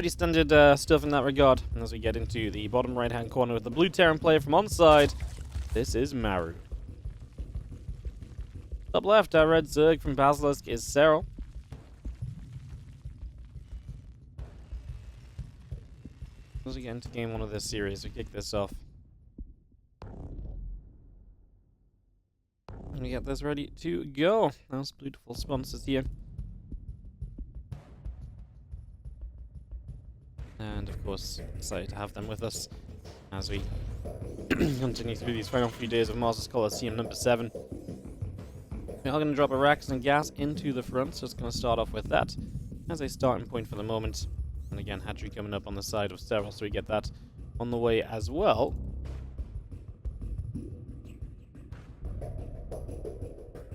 pretty standard stuff in that regard. And as we get into the bottom right-hand corner with the blue Terran player from on side, this is Maru. Top left, our red Zerg from Basilisk is Serral. As we get into game 1 of this series, we kick this off. And we get this ready to go. Those beautiful sponsors here. And of course, excited to have them with us as we continue through these final few days of Masters Coliseum number 7. We are going to drop a Rax and gas into the front, so it's going to start off with that as a starting point for the moment. And again, Hatchery coming up on the side of Serral, so we get that on the way as well.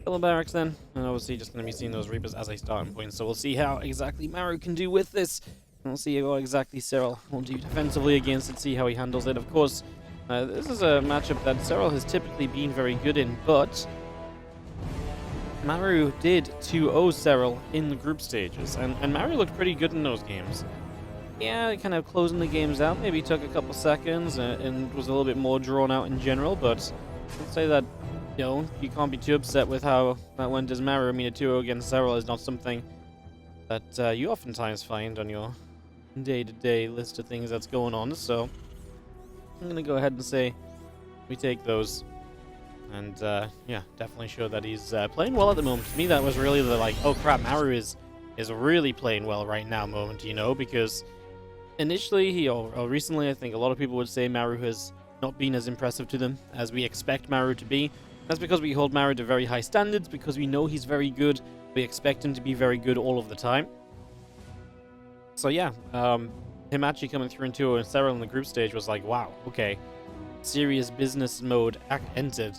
Couple barracks then, and obviously just going to be seeing those Reapers as a starting point, so we'll see how exactly Maru can do with this. And we'll see what exactly Serral will do defensively against it, see how he handles it. Of course, this is a matchup that Serral has typically been very good in, but Maru did 2-0 Serral in the group stages, and Maru looked pretty good in those games. Yeah, kind of closing the games out, maybe took a couple seconds and was a little bit more drawn out in general, but I'd say that, you know, you can't be too upset with how that went as Maru. I mean, a 2-0 against Serral is not something that you oftentimes find on your day-to-day list of things that's going on, so I'm going to go ahead and say we take those. And, yeah, definitely sure that he's playing well at the moment. To me, that was really the, like, oh crap, Maru is really playing well right now moment, you know, because initially, or recently, I think a lot of people would say Maru has not been as impressive to them as we expect Maru to be. That's because we hold Maru to very high standards, because we know he's very good. We expect him to be very good all of the time. So, yeah, him actually coming through into a Serral in the group stage was like, wow, okay, serious business mode entered.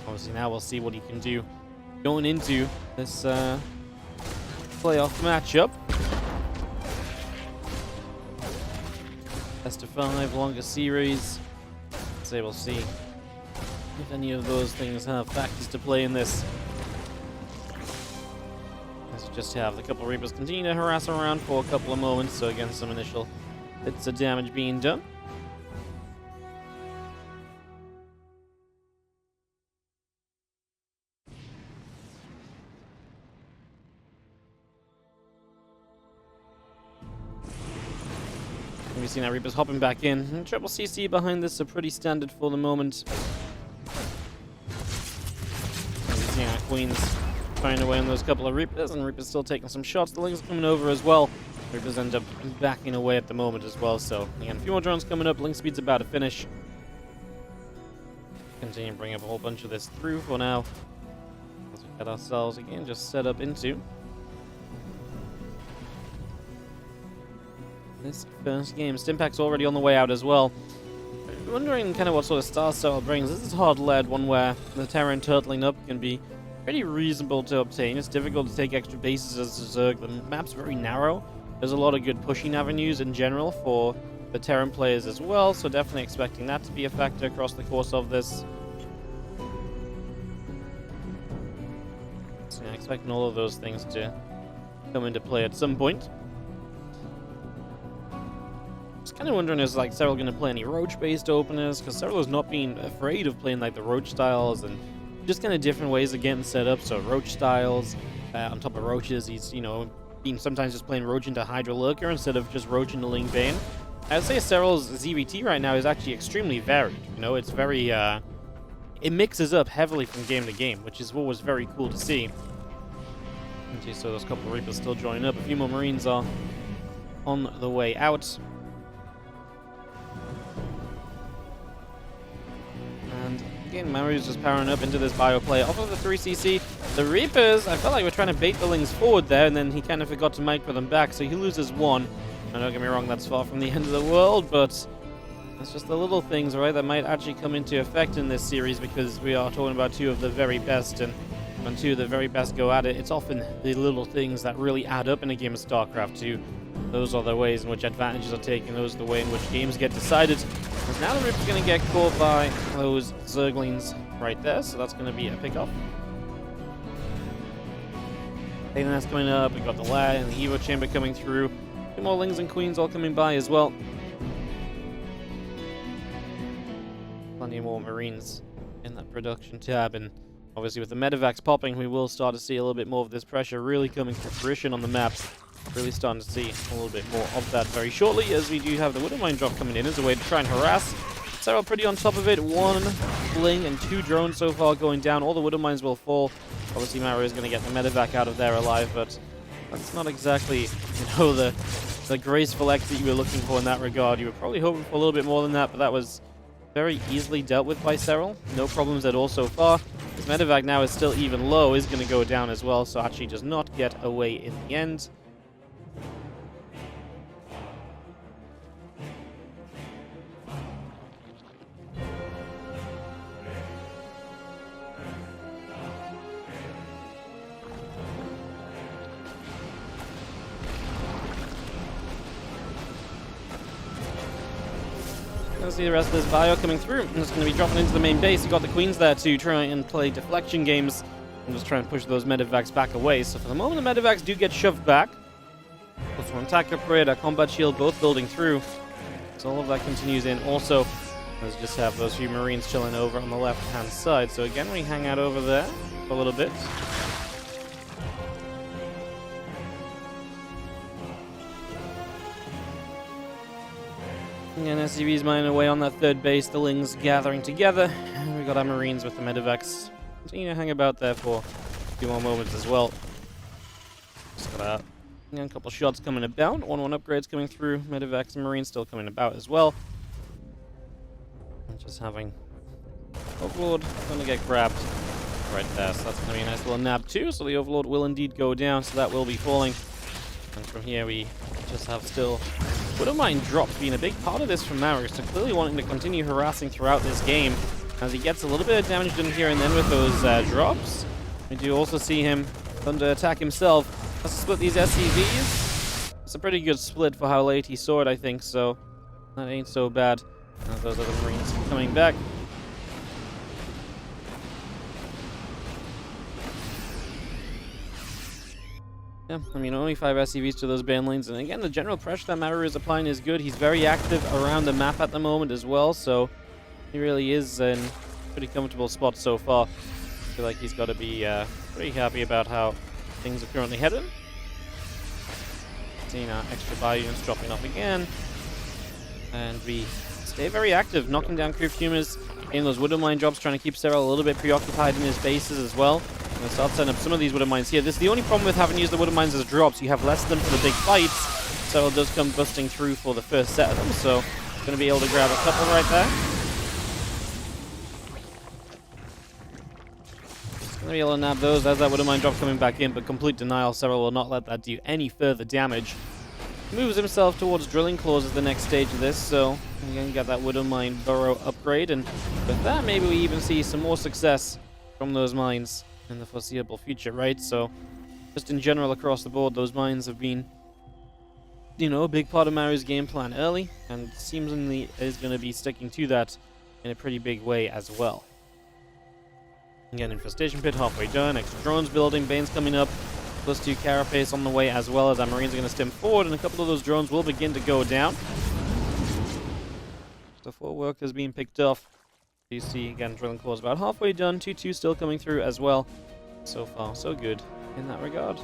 Obviously now we'll see what he can do going into this playoff matchup. Best of 5, longest series. So we'll see if any of those things have factors to play in this. As we just have the couple of Reapers continue to harass around for a couple of moments, so again some initial bits of damage being done. We've seen our Reapers hopping back in. And triple CC behind this are pretty standard for the moment. We've seen our Queens firing away on those couple of Reapers, and Reapers still taking some shots. The Lings coming over as well. Reapers end up backing away at the moment as well. So, again, a few more drones coming up. Link speed's about to finish. Continue to bring up a whole bunch of this through for now. As we get ourselves, again, just set up into this first game. Stimpak's already on the way out as well. I'm wondering kind of what sort of star Serral brings. This is hard lead, one where the Terran turtling up can be pretty reasonable to obtain. It's difficult to take extra bases as a Zerg. The map's very narrow. There's a lot of good pushing avenues in general for the Terran players as well, so definitely expecting that to be a factor across the course of this. So yeah, expecting all of those things to come into play at some point. Kind of wondering, is like Serral going to play any roach-based openers? Because Serral has not been afraid of playing like the roach styles and just kind of different ways of getting set up. So roach styles on top of roaches. He's, you know, been sometimes just playing roach into Hydra Lurker instead of just roach into Ling Bane. I'd say Serral's ZvT right now is actually extremely varied. You know, it's very it mixes up heavily from game to game, which is what was very cool to see. And you saw those couple of Reapers still joining up. A few more Marines are on the way out. And again, Maru's just powering up into this bio play off of the 3cc. The Reapers, I felt like we're trying to bait the Lings forward there, and then he kind of forgot to micro them back, so he loses one. And don't get me wrong, that's far from the end of the world, but it's just the little things, right, that might actually come into effect in this series, because we are talking about two of the very best, and when two of the very best go at it, it's often the little things that really add up in a game of StarCraft 2. Those are the ways in which advantages are taken. Those are the way in which games get decided. Because now the Reaper's going to get caught by those Zerglings right there, so that's going to be a pick-off. That's coming up. We got the Lair and the Evo Chamber coming through. Two more Lings and Queens all coming by as well. Plenty more Marines in that production tab, and obviously with the medevacs popping, we will start to see a little bit more of this pressure really coming to fruition on the maps. Really starting to see a little bit more of that very shortly, as we do have the Widow Mine drop coming in as a way to try and harass. Serral pretty on top of it. 1 Ling and 2 drones so far going down. All the Widow Mines will fall. Obviously Maru is going to get the medevac out of there alive, but that's not exactly, the graceful exit you were looking for in that regard. You were probably hoping for a little bit more than that, but that was very easily dealt with by Serral. No problems at all so far. His medevac now is still even low, is going to go down as well, so actually does not get away in the end. See the rest of this bio coming through, and it's going to be dropping into the main base. You got the Queens there to try and play deflection games and just try and push those medevacs back away. So for the moment, the medevacs do get shoved back. Plus one attack upgrade, a combat shield, both building through. So all of that continues in. Also, let's just have those few Marines chilling over on the left-hand side. So again, we hang out over there for a little bit. And SCV's mining away on that third base, the Lings gathering together, and we got our Marines with the medevacs. Continue to hang about there for a few more moments as well. Just got a couple shots coming about, 1-1 upgrades coming through, medevacs and Marines still coming about as well. And just having Overlord going to get grabbed right there, so that's going to be a nice little nab too, so the Overlord will indeed go down, so that will be falling. And from here we just have still Widow Mine drops being a big part of this from Maru, so clearly wanting to continue harassing throughout this game as he gets a little bit of damage done here and then with those drops. We do also see him under attack himself. Has to split these SCVs. It's a pretty good split for how late he saw it, I think, so that ain't so bad. Those other Marines coming back. Yeah, I mean, only 5 SCVs to those ban lanes, and again, the general pressure that Maru is applying is good. He's very active around the map at the moment as well, so he really is in a pretty comfortable spot so far. I feel like he's got to be pretty happy about how things are currently headed. Seeing our extra bio units dropping off again, and we stay very active, knocking down creep humors, getting those Widow Mine drops, trying to keep Serral a little bit preoccupied in his bases as well. I'm going to start setting up some of these Widow Mines here. This is the only problem with having used the Widow Mines as drops. You have less of them for the big fights. Serral does come busting through for the first set of them, so going to be able to grab a couple right there. Going to be able to nab those as that Widow Mine drop coming back in, but complete denial. Serral will not let that do any further damage. Moves himself towards Drilling Claws as the next stage of this, so we're going to get that Widow Mine burrow upgrade, and with that maybe we even see some more success from those mines in the foreseeable future, right? So just in general across the board, those mines have been, you know, a big part of Maru's game plan early, and seemingly is going to be sticking to that in a pretty big way as well. Again, Infestation Pit halfway done, extra drones building, Bane's coming up, +2 Carapace on the way as well, as our Marines are going to stem forward, and a couple of those drones will begin to go down. So 4 workers being picked off. You see, again, Drilling Claws about halfway done, 2-2 still coming through as well. So far, so good in that regard.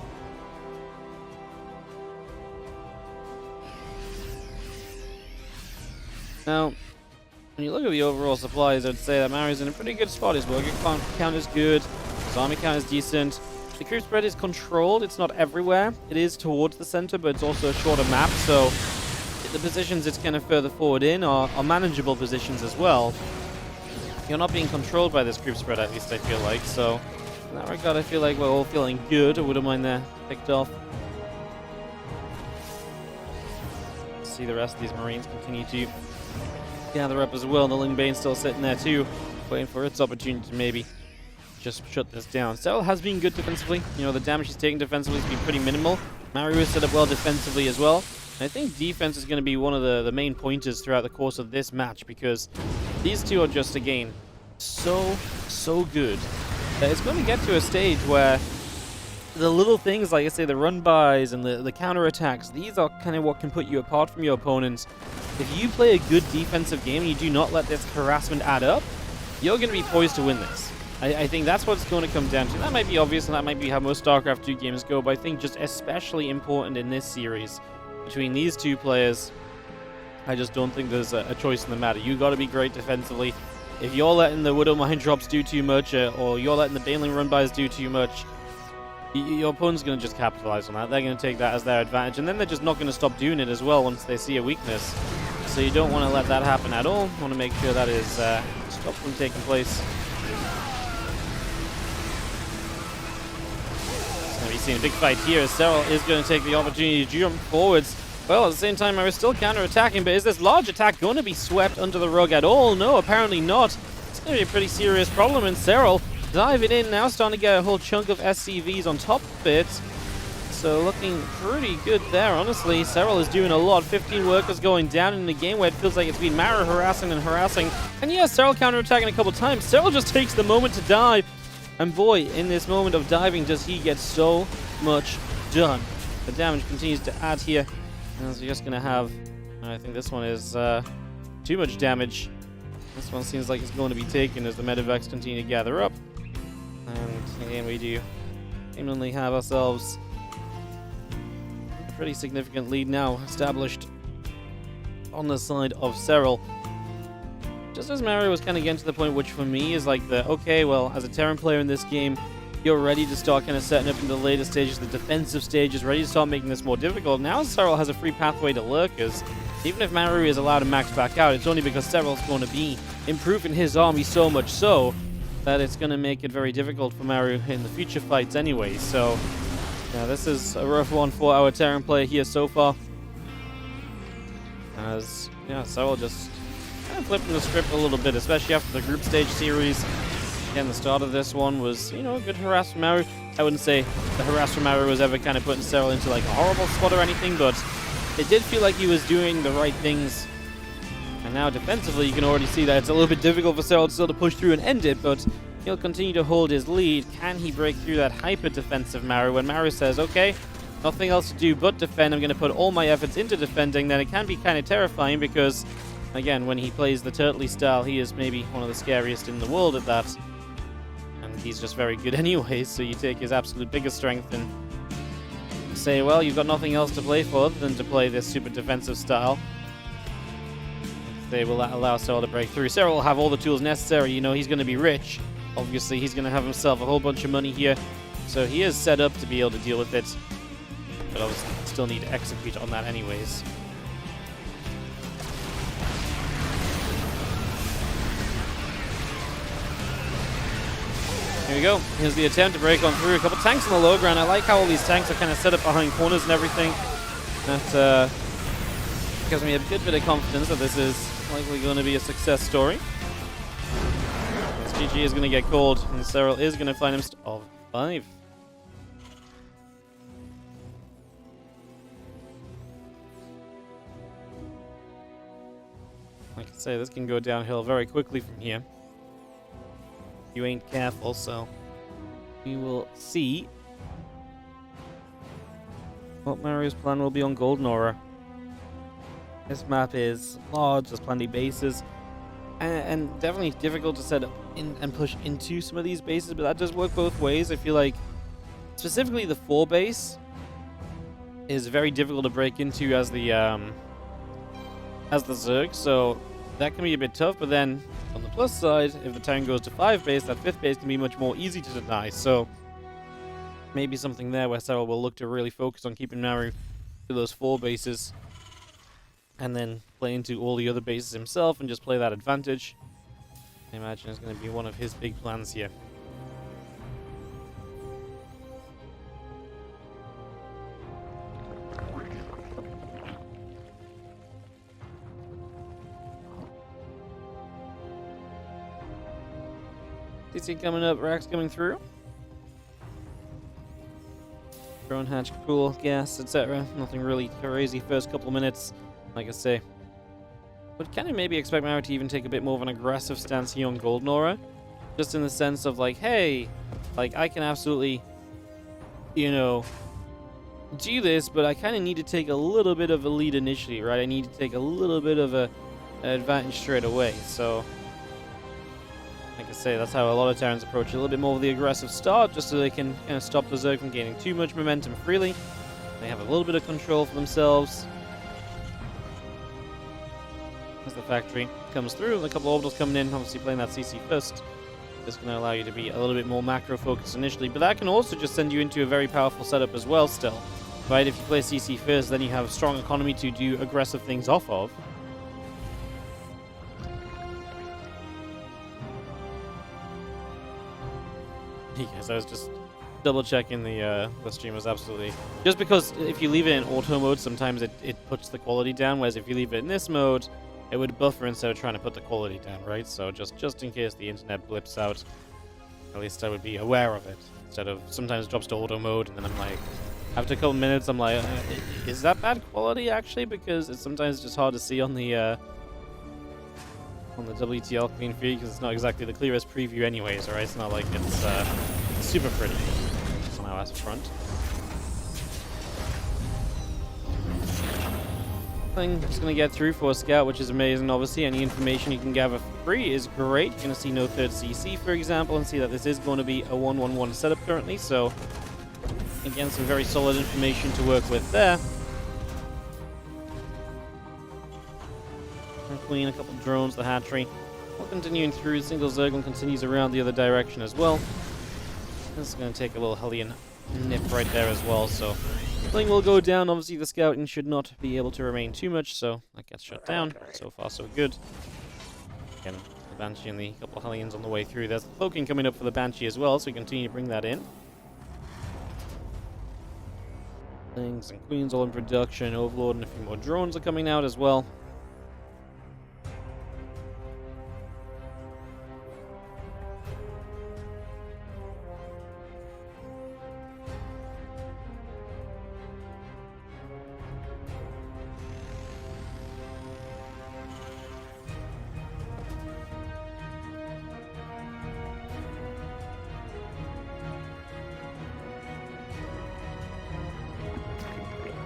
Now, when you look at the overall supplies, I'd say that Maru's in a pretty good spot. His worker count is good, his army count is decent. The creep spread is controlled, it's not everywhere. It is towards the center, but it's also a shorter map, so the positions it's kind of further forward in are manageable positions as well. You're not being controlled by this creep spread, at least I feel like, so in that regard I feel like we're all feeling good. I wouldn't mind there picked off. See the rest of these Marines continue to gather up as well. The Ling Bane still sitting there too, waiting for its opportunity to maybe just shut this down. Serral has been good defensively. You know, the damage he's taking defensively has been pretty minimal. Maru is set up well defensively as well. And I think defense is going to be one of the main pointers throughout the course of this match, because these two are just, again, so good that it's going to get to a stage where the little things, like I say, the run-bys and the counter-attacks, these are kind of what can put you apart from your opponents. If you play a good defensive game and you do not let this harassment add up, you're going to be poised to win this. I think that's what it's going to come down to. That might be obvious, and that might be how most StarCraft 2 games go, but I think just especially important in this series, between these two players, I just don't think there's a choice in the matter. You got to be great defensively. If you're letting the Widow Mine drops do too much, or you're letting the Baneling run-bys do too much, your opponent's going to just capitalize on that. They're going to take that as their advantage, and then they're just not going to stop doing it as well once they see a weakness. So you don't want to let that happen at all. You want to make sure that is stopped from taking place. We've seen a big fight here as Serral is going to take the opportunity to jump forwards. Well, at the same time, I was still counter-attacking, but is this large attack going to be swept under the rug at all? No, apparently not. It's going to be a pretty serious problem, and Serral diving in now, starting to get a whole chunk of SCVs on top of it. So looking pretty good there, honestly. Serral is doing a lot. 15 workers going down in the game where it feels like it's been Maru harassing and harassing. And yes, Serral counter-attacking a couple times. Serral just takes the moment to dive. And boy, in this moment of diving, does he get so much done. The damage continues to add here. And we're just going to have, I think this one is too much damage. This one seems like it's going to be taken as the medevacs continue to gather up. And again, we do seemingly have ourselves a pretty significant lead now established on the side of Serral. Just as Maru was kind of getting to the point, which for me is like the, okay, well, as a Terran player in this game, you're ready to start kind of setting up in the later stages, the defensive stages, ready to start making this more difficult. Now Serral has a free pathway to lurkers. Even if Maru is allowed to max back out, it's only because Serral's going to be improving his army so much so that it's going to make it very difficult for Maru in the future fights anyway. So, yeah, this is a rough one for our Terran player here so far. As, yeah, Serral just kind of flipping the script a little bit, especially after the group stage series. Again, the start of this one was, you know, a good harass from Maru. I wouldn't say the harass from Maru was ever kind of putting Serral into like a horrible spot or anything, but it did feel like he was doing the right things. And now defensively, you can already see that it's a little bit difficult for Serral still to push through and end it, but he'll continue to hold his lead. Can he break through that hyper-defensive Maru? When Maru says, okay, nothing else to do but defend, I'm going to put all my efforts into defending, then it can be kind of terrifying because, again, when he plays the Turtley style, he is maybe one of the scariest in the world at that. And he's just very good anyways, so you take his absolute biggest strength and say, well, you've got nothing else to play for other than to play this super defensive style. They will allow Serral to break through. Serral will have all the tools necessary. You know, he's going to be rich. Obviously, he's going to have himself a whole bunch of money here. So he is set up to be able to deal with it. But obviously, still need to execute on that anyways. Here we go. Here's the attempt to break on through. A couple tanks on the low ground. I like how all these tanks are kind of set up behind corners and everything. That gives me a good bit of confidence that this is likely going to be a success story. GG is going to get called, and Serral is going to find him of 5. Like I say, this can go downhill very quickly from here. You ain't careful, so we will see what Maru's plan will be on Golden Aura. This map is large, there's plenty of bases, and definitely difficult to set up in and push into some of these bases, but that does work both ways. I feel like specifically the 4 base is very difficult to break into as the Zerg, so that can be a bit tough, but then on the plus side, if the Terran goes to 5 base, that 5th base can be much more easy to deny, so maybe something there where Serral will look to really focus on keeping Maru to those 4 bases. And then play into all the other bases himself and just play that advantage. I imagine it's going to be one of his big plans here. CC coming up, racks coming through. Drone hatch, cool, gas, etc. Nothing really crazy first couple of minutes. Like I say, would kind of maybe expect Maru to even take a bit more of an aggressive stance here on Golden Aura, just in the sense of like, hey, like I can absolutely you know, do this, but I kind of need to take a little bit of a lead initially, right? I need to take a little bit of an advantage straight away. So, like I say, that's how a lot of Terrans approach a little bit more of the aggressive start, just so they can kind of stop the Zerg from gaining too much momentum freely. They have a little bit of control for themselves. As the factory comes through, a couple of orbitals coming in, obviously playing that CC first. This can allow you to be a little bit more macro focused initially, but that can also just send you into a very powerful setup as well still. Right, if you play CC first, then you have strong economy to do aggressive things off of. Yes, I was just double checking the stream was absolutely... Just because if you leave it in auto mode, sometimes it puts the quality down, whereas if you leave it in this mode, it would buffer instead of trying to put the quality down, right? So just in case the internet blips out, at least I would be aware of it. Instead of sometimes it drops to auto mode, and then I'm like, after a couple minutes, I'm like, is that bad quality actually? Because it's sometimes just hard to see on the WTL clean feed, because it's not exactly the clearest preview anyways, alright? It's not like it's super pretty on our front. Just gonna get through for a scout, which is amazing. Obviously, any information you can gather for free is great. You're gonna see no third CC, for example, and see that this is going to be a 1-1-1 setup currently. So, again, some very solid information to work with there. Queen, a couple drones, the hatchery. We're continuing through. Single Zerglin continues around the other direction as well. This is going to take a little Hellion nip right there as well, so thing will go down. Obviously, the scouting should not be able to remain too much, so that gets shut down. So far, so good. Again, the Banshee and the couple of Hellions on the way through. There's the poking coming up for the Banshee as well, so we continue to bring that in. Things and Queens all in production. Overlord and a few more drones are coming out as well.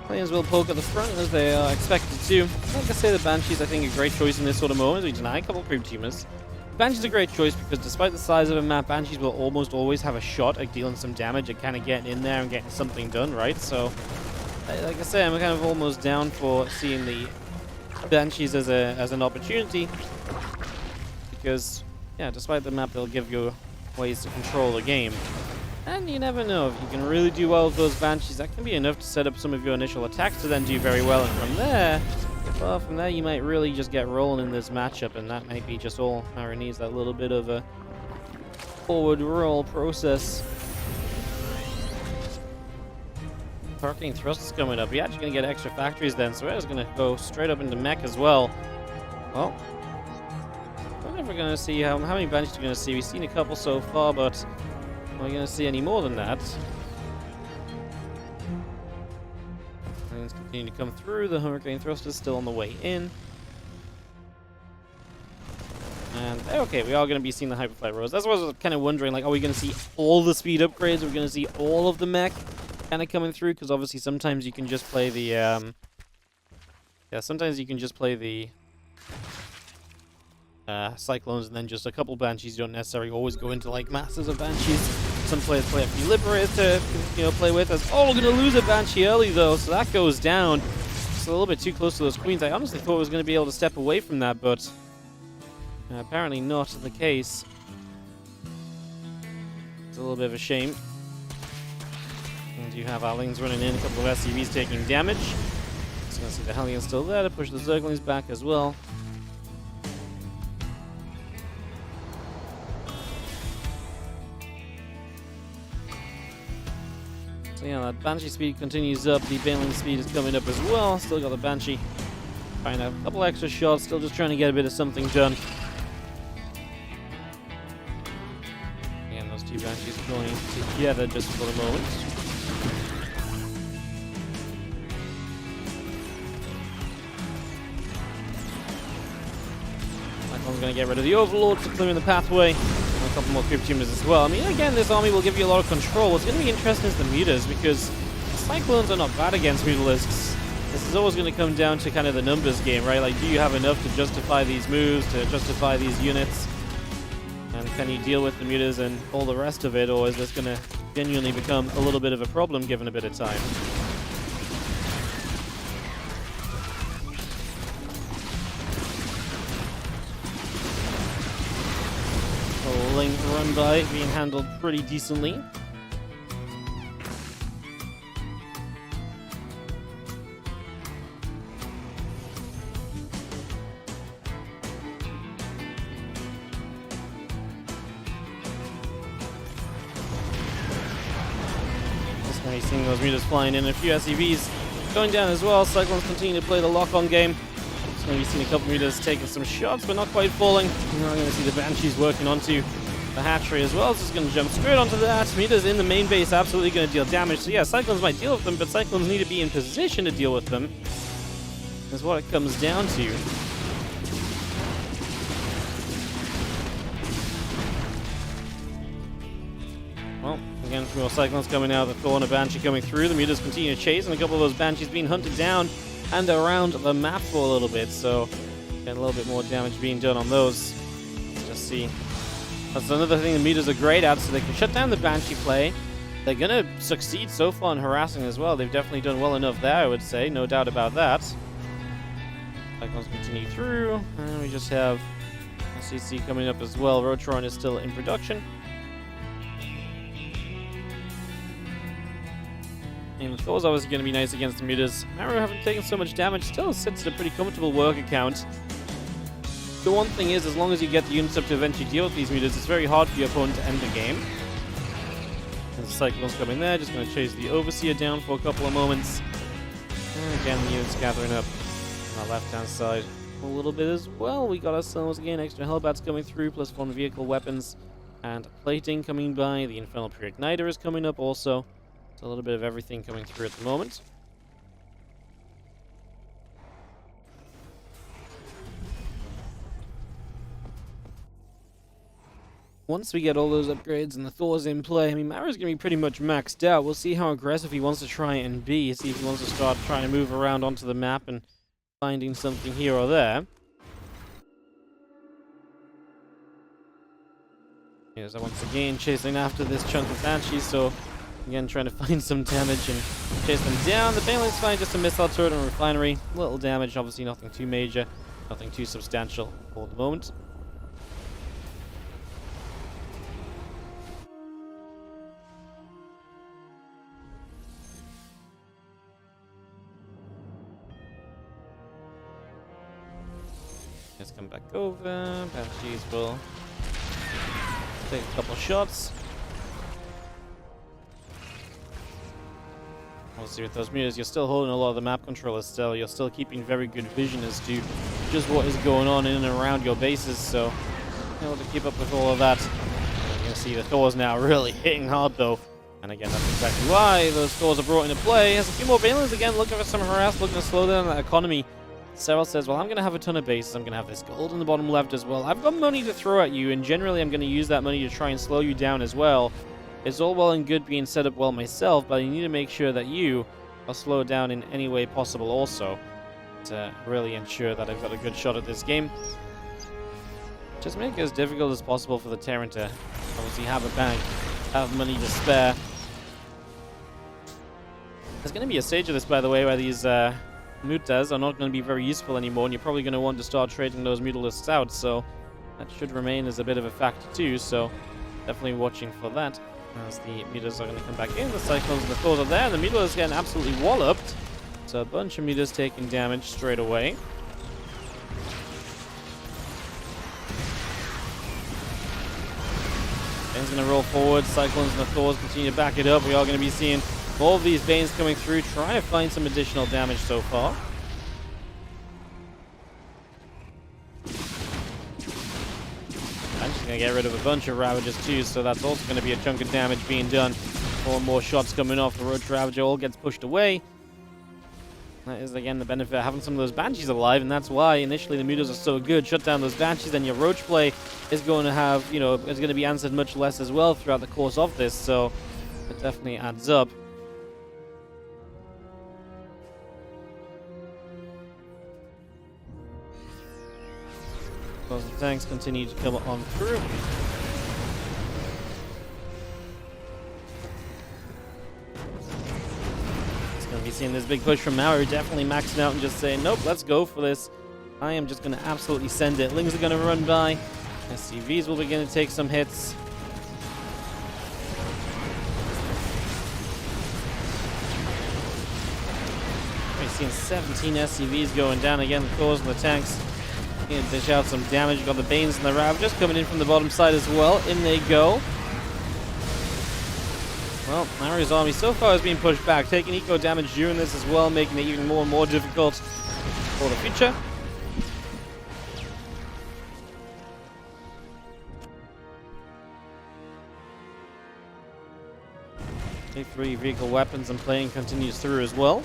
Players will poke at the front as they are expected to. Like I say, the Banshee's, I think, a great choice in this sort of moment. We deny a couple of creep tumors. Banshee's a great choice because despite the size of a map, Banshees will almost always have a shot at dealing some damage and kind of getting in there and getting something done, right? So, like I say, I'm kind of almost down for seeing the Banshees as an opportunity because, yeah, despite the map, they'll give you ways to control the game. And you never know, if you can really do well with those Banshees, that can be enough to set up some of your initial attacks to then do very well. And from there, well, from there you might really just get rolling in this matchup, and that might be just all Maru needs, that little bit of a forward roll process. Parking thrust is coming up. You're actually going to get extra factories then, so it's going to go straight up into mech as well. Well, I don't know if we're going to see how many Banshees we're going to see. We've seen a couple so far, but are we going to see any more than that? Planes continue to come through. The Hurricane Thruster is still on the way in. And, okay, we are going to be seeing the Hyperflight Rose. That's what I was kind of wondering, like, are we going to see all the speed upgrades? Are we going to see all of the mech kind of coming through? Because obviously sometimes you can just play the, yeah, sometimes you can just play the Cyclones and then just a couple Banshees. You don't necessarily always go into, like, masses of Banshees. Some players play a few Liberators to, you know, play with us. Oh, we're going to lose a Banshee early, though, so that goes down. It's a little bit too close to those Queens. I honestly thought I was going to be able to step away from that, but apparently not the case. It's a little bit of a shame. And you have our Lings running in, a couple of SCVs taking damage. So you can see the Hellions still there to push the Zerglings back as well. So yeah, that Banshee speed continues up. The Baneling speed is coming up as well. Still got the Banshee trying a couple extra shots. Still just trying to get a bit of something done. Again, those two Banshees are going together just for the moment. That one's going to get rid of the Overlord to clear in the pathway. couple more creep tuners as well. I mean, again, this army will give you a lot of control. What's going to be interesting is the mutas, because Cyclones are not bad against Mutalisks. This is always going to come down to kind of the numbers game, right? Like, do you have enough to justify these moves, to justify these units? And can you deal with the mutas and all the rest of it, or is this going to genuinely become a little bit of a problem given a bit of time? Link run by being handled pretty decently. Seeing those mutas flying in, a few SCVs going down as well. Cyclones continue to play the lock-on game. Just going to be seeing a couple mutas taking some shots, but not quite falling. Now we're going to see the Banshees working onto the hatchery as well. So it's going to jump straight onto that. Mutas in the main base absolutely going to deal damage. So yeah, Cyclones might deal with them, but Cyclones need to be in position to deal with them. That's what it comes down to. Well, again, some more Cyclones coming out, the Thor and a Banshee coming through. The mutas continue to chase, and a couple of those Banshees being hunted down and around the map for a little bit. So, get a little bit more damage being done on those. Let's just see. That's another thing the mutas are great at, so they can shut down the Banshee play. They're going to succeed so far in harassing as well. They've definitely done well enough there, I would say. No doubt about that. Cyclones continue through, and we just have SCC coming up as well. Rotron is still in production. And the Thor's obviously going to be nice against the mutas. Maru haven't taken so much damage, still sits at a pretty comfortable work account. The one thing is, as long as you get the units up to eventually deal with these mutas, it's very hard for your opponent to end the game. And the Cyclone's coming there, just going to chase the Overseer down for a couple of moments. And again, the units gathering up on our left-hand side a little bit as well. We got ourselves, again, extra Hellbats coming through, plus one vehicle weapons and plating coming by. The Infernal Pre-Igniter is coming up also. A little bit of everything coming through at the moment. Once we get all those upgrades and the Thor's in play, I mean, Maru's going to be pretty much maxed out. We'll see how aggressive he wants to try and be. See if he wants to start trying to move around onto the map and finding something here or there. Here's once again chasing after this chunk of Banshees, so again, trying to find some damage and chase them down. The Baneling's fine, just a missile turret and refinery. Little damage, obviously nothing too major, nothing too substantial for the moment. Let's come back over. Banshees will take a couple shots. Obviously with those mutas, you're still holding a lot of the map controllers still. You're still keeping very good vision as to just what is going on in and around your bases, so able to keep up with all of that. You're going to see the Thors now really hitting hard though. And again, that's exactly why those Thors are brought into play. Has a few more Banelings again, looking for some harass, looking to slow down that economy. Serral says, well, I'm going to have a ton of bases. I'm going to have this gold in the bottom left as well. I've got money to throw at you, and generally I'm going to use that money to try and slow you down as well. It's all well and good being set up well myself, but I need to make sure that you are slowed down in any way possible also to really ensure that I've got a good shot at this game. Just make it as difficult as possible for the Terran to obviously have a bank, have money to spare. There's going to be a stage of this, by the way, where these mutas are not going to be very useful anymore, and you're probably going to want to start trading those mutalisks out, so that should remain as a bit of a factor too, so definitely watching for that. As the mutas are going to come back in, the Cyclones and the Thors are there, and the mutas getting absolutely walloped. So a bunch of mutas taking damage straight away. Bane's going to roll forward, Cyclones and the Thors continue to back it up. We are going to be seeing all of these Banes coming through, trying to find some additional damage so far. I'm just going to get rid of a bunch of Ravagers too, so that's also going to be a chunk of damage being done. More and more shots coming off. The Roach Ravager all gets pushed away. That is, again, the benefit of having some of those Banshees alive, and that's why initially the Mutas are so good. Shut down those Banshees, then your Roach play is going to have, you know, is going to be answered much less as well throughout the course of this, so it definitely adds up. As the tanks continue to come on through. Going to be seeing this big push from Maru, definitely maxing out and just saying, nope, let's go for this. I am just going to absolutely send it. Lings are going to run by. SCVs will begin to take some hits. We've seen 17 SCVs going down again, causing the tanks. Going to dish out some damage. You've got the Banes and the Ravagers coming in from the bottom side as well. In they go. Well, Maru's army so far has been pushed back, taking eco damage during this as well, making it even more and more difficult for the future. K3 vehicle weapons and playing continues through as well.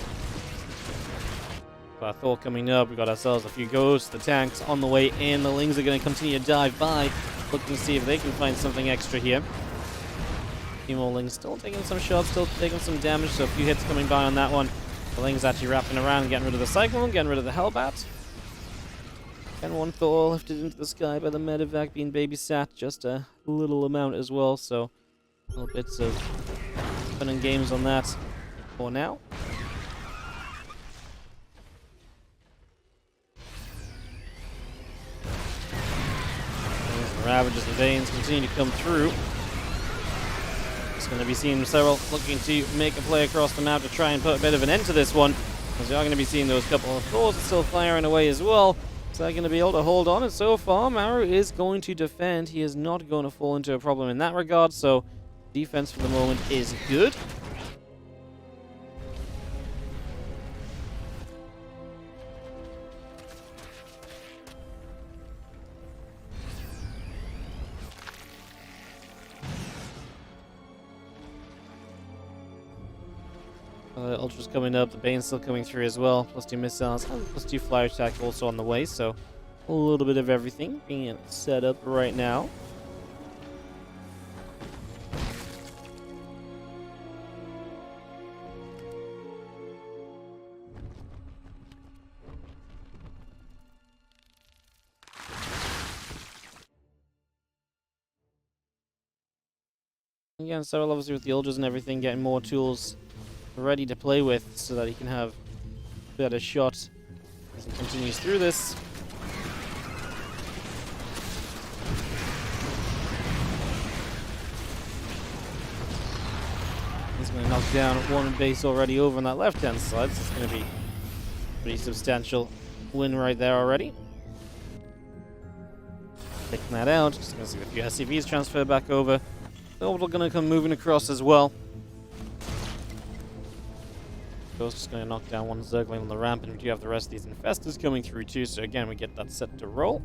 Our Thor coming up, we've got ourselves a few ghosts, the tanks on the way in, the Lings are going to continue to dive by, looking to see if they can find something extra here. Few more Lings still taking some shots, still taking some damage, so a few hits coming by on that one. The Lings actually wrapping around, getting rid of the Cyclone, getting rid of the Hellbat. And one Thor lifted into the sky by the Medevac being babysat, just a little amount as well, so little bits of fun and games on that for now. The Ravagers and Banes continue to come through. Going to be seeing Serral looking to make a play across the map to try and put a bit of an end to this one, as we are going to be seeing those couple of Thors still firing away as well, so they're going to be able to hold on. And so far Maru is going to defend. He is not going to fall into a problem in that regard, so defense for the moment is good. Ultra's coming up, the Bane's still coming through as well, +2 missiles, and +2 flyer attack also on the way, so a little bit of everything being set up right now. Again, Serral obviously with the Ultras and everything, getting more tools ready to play with so that he can have a better shot as he continues through this. He's going to knock down one base already over on that left-hand side, so it's going to be a pretty substantial win right there already. Taking that out, just going to see a few SCVs transfer back over. The Orbital going to come moving across as well. Ghost is going to knock down one Zergling on the ramp, and we do have the rest of these Infestors coming through too, so again we get that set to roll.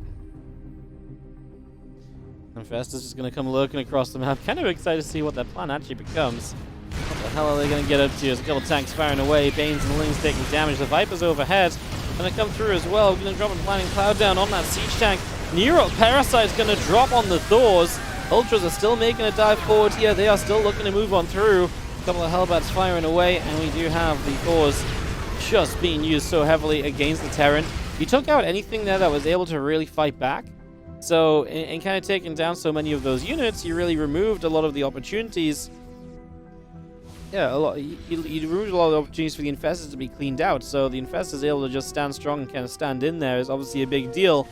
Infestors just going to come lurking across the map. Kind of excited to see what that plan actually becomes. What the hell are they going to get up to? There's a couple tanks firing away, Banes and Lings taking damage. The Vipers overhead going to come through as well. We're going to drop a Planning Cloud down on that Siege tank. Neural Parasite's going to drop on the Thors. Ultras are still making a dive forward here. They are still looking to move on through. A couple of Hellbats firing away, and we do have the Thors just being used so heavily against the Terran. He took out anything there that was able to really fight back. So, in kind of taking down so many of those units, you really removed a lot of the opportunities. Yeah, you removed a lot of the opportunities for the Infestors to be cleaned out. So the Infestors able to just stand strong and kind of stand in there is obviously a big deal.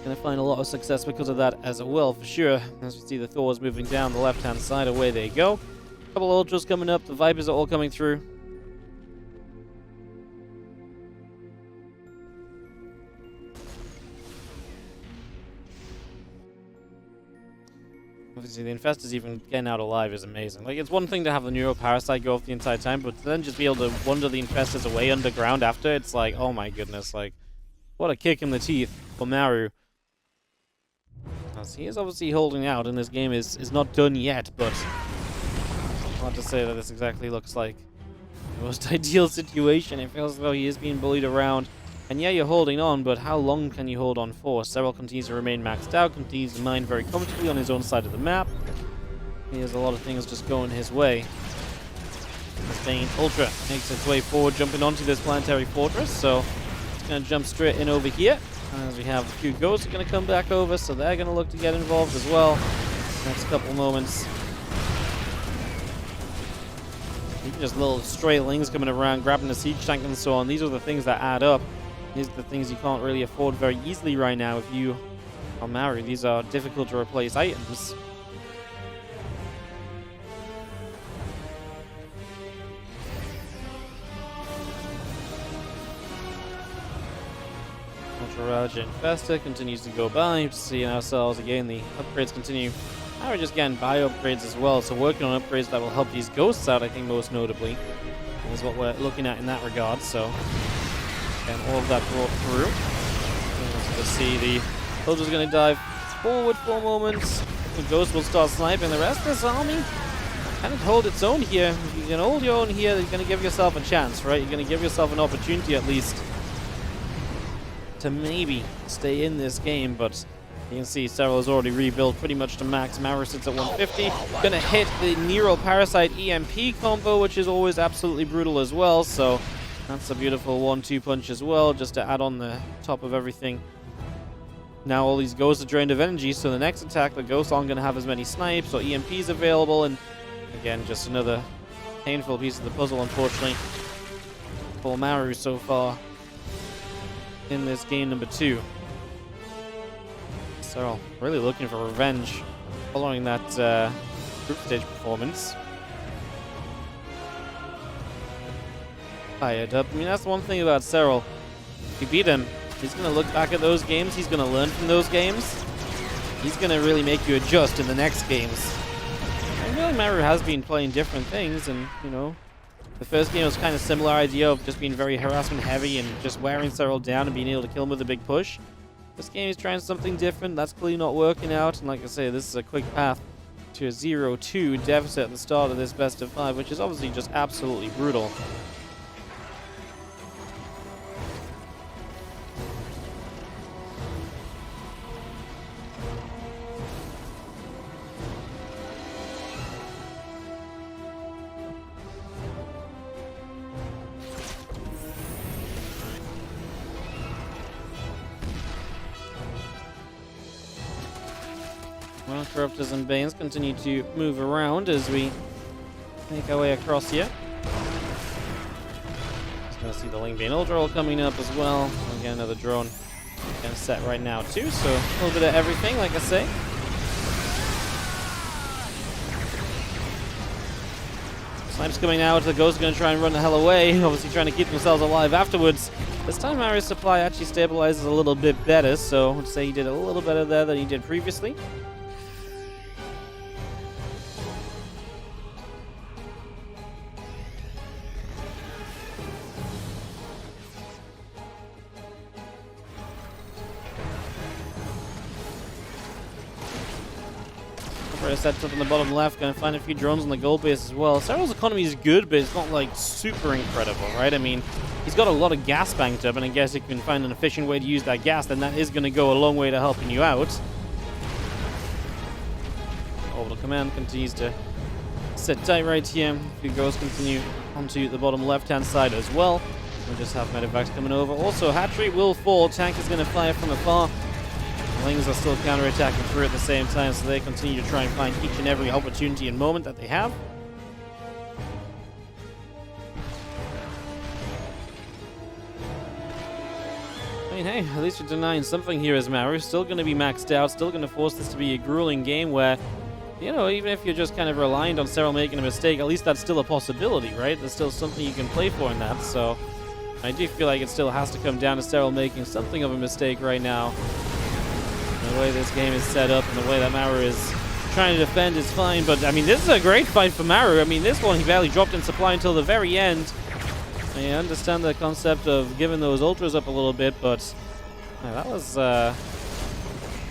Going to find a lot of success because of that as well, for sure. As we see the Thors moving down the left-hand side, away they go. A couple of Ultras coming up, the Vipers are all coming through. Obviously, the Infestors even getting out alive is amazing. Like, it's one thing to have the Neuro Parasite go off the entire time, but then just be able to wander the Infestors away underground after, it's like, oh my goodness, like, what a kick in the teeth for Maru. As he is obviously holding out, and this game is not done yet, but hard to say that this exactly looks like the most ideal situation. It feels as though he is being bullied around. And yeah, you're holding on, but how long can you hold on for? Serral continues to remain maxed out, continues to mine very comfortably on his own side of the map. He has a lot of things just going his way. The Bane Ultra makes its way forward, jumping onto this planetary fortress, so it's going to jump straight in over here. As we have a few ghosts are going to come back over, so they're going to look to get involved as well. Next couple moments. Even just little stray lings coming around, grabbing the siege tank and so on. These are the things that add up. These are the things you can't really afford very easily right now if you are Maru. These are difficult to replace items. Ultra Infestor continues to go by, just seeing ourselves again. The upgrades continue. Now we're just getting buy upgrades as well, so working on upgrades that will help these ghosts out, I think, most notably, is what we're looking at in that regard. So, and all of that brought through. Let's see, the soldier's going to dive forward for a moment. The ghost will start sniping. The rest of this army kind of hold its own here. If you can hold your own here, you're going to give yourself a chance, right? You're going to give yourself an opportunity at least to maybe stay in this game, but you can see Serral has already rebuilt pretty much to max. Maru sits at 150. Gonna hit the Nero Parasite EMP combo, which is always absolutely brutal as well, so that's a beautiful 1-2 punch as well, just to add on the top of everything. Now all these ghosts are drained of energy, so the next attack, the ghosts aren't gonna have as many snipes or EMPs available, and again, just another painful piece of the puzzle, unfortunately, for Maru so far in this game number 2. Serral really looking for revenge following that group stage performance. Fired up. I mean, that's the one thing about Serral. If you beat him, he's going to look back at those games, he's going to learn from those games. He's going to really make you adjust in the next games. I feel like Maru has been playing different things, and, you know, the first game was kind of similar idea of just being very harassment heavy and just wearing Serral down and being able to kill him with a big push. This game is trying something different. That's clearly not working out. And like I say, this is a quick path to a 0-2 deficit at the start of this best of 5, which is obviously just absolutely brutal. Well, Corruptors and Banes continue to move around as we make our way across here. Just gonna see the Ling Bane Ultra coming up as well. Again, another drone gonna set right now too, so a little bit of everything, like I say. Snipes coming out, the Ghost gonna try and run the hell away, obviously trying to keep themselves alive afterwards. This time Maru's supply actually stabilizes a little bit better, so I'd say he did a little better there than he did previously. Sets up in the bottom left, going to find a few drones on the gold base as well. Serral's economy is good, but it's not like super incredible, right? I mean, he's got a lot of gas banked up, and I guess if you can find an efficient way to use that gas, then that is going to go a long way to helping you out. Orbital Command continues to sit tight right here. A few ghosts continue onto the bottom left-hand side as well. We'll just have Medivacs coming over. Also, Hatchery will fall. Tank is going to fire from afar. Lings are still counter-attacking through at the same time, so they continue to try and find each and every opportunity and moment that they have. I mean, hey, at least you're denying something here as Maru. Still going to be maxed out, still going to force this to be a grueling game where, you know, even if you're just kind of reliant on Serral making a mistake, at least that's still a possibility, right? There's still something you can play for in that, so I do feel like it still has to come down to Serral making something of a mistake right now. The way this game is set up and the way that Maru is trying to defend is fine, but I mean, this is a great fight for Maru. I mean, this one he barely dropped in supply until the very end. I understand the concept of giving those ultras up a little bit, but that was a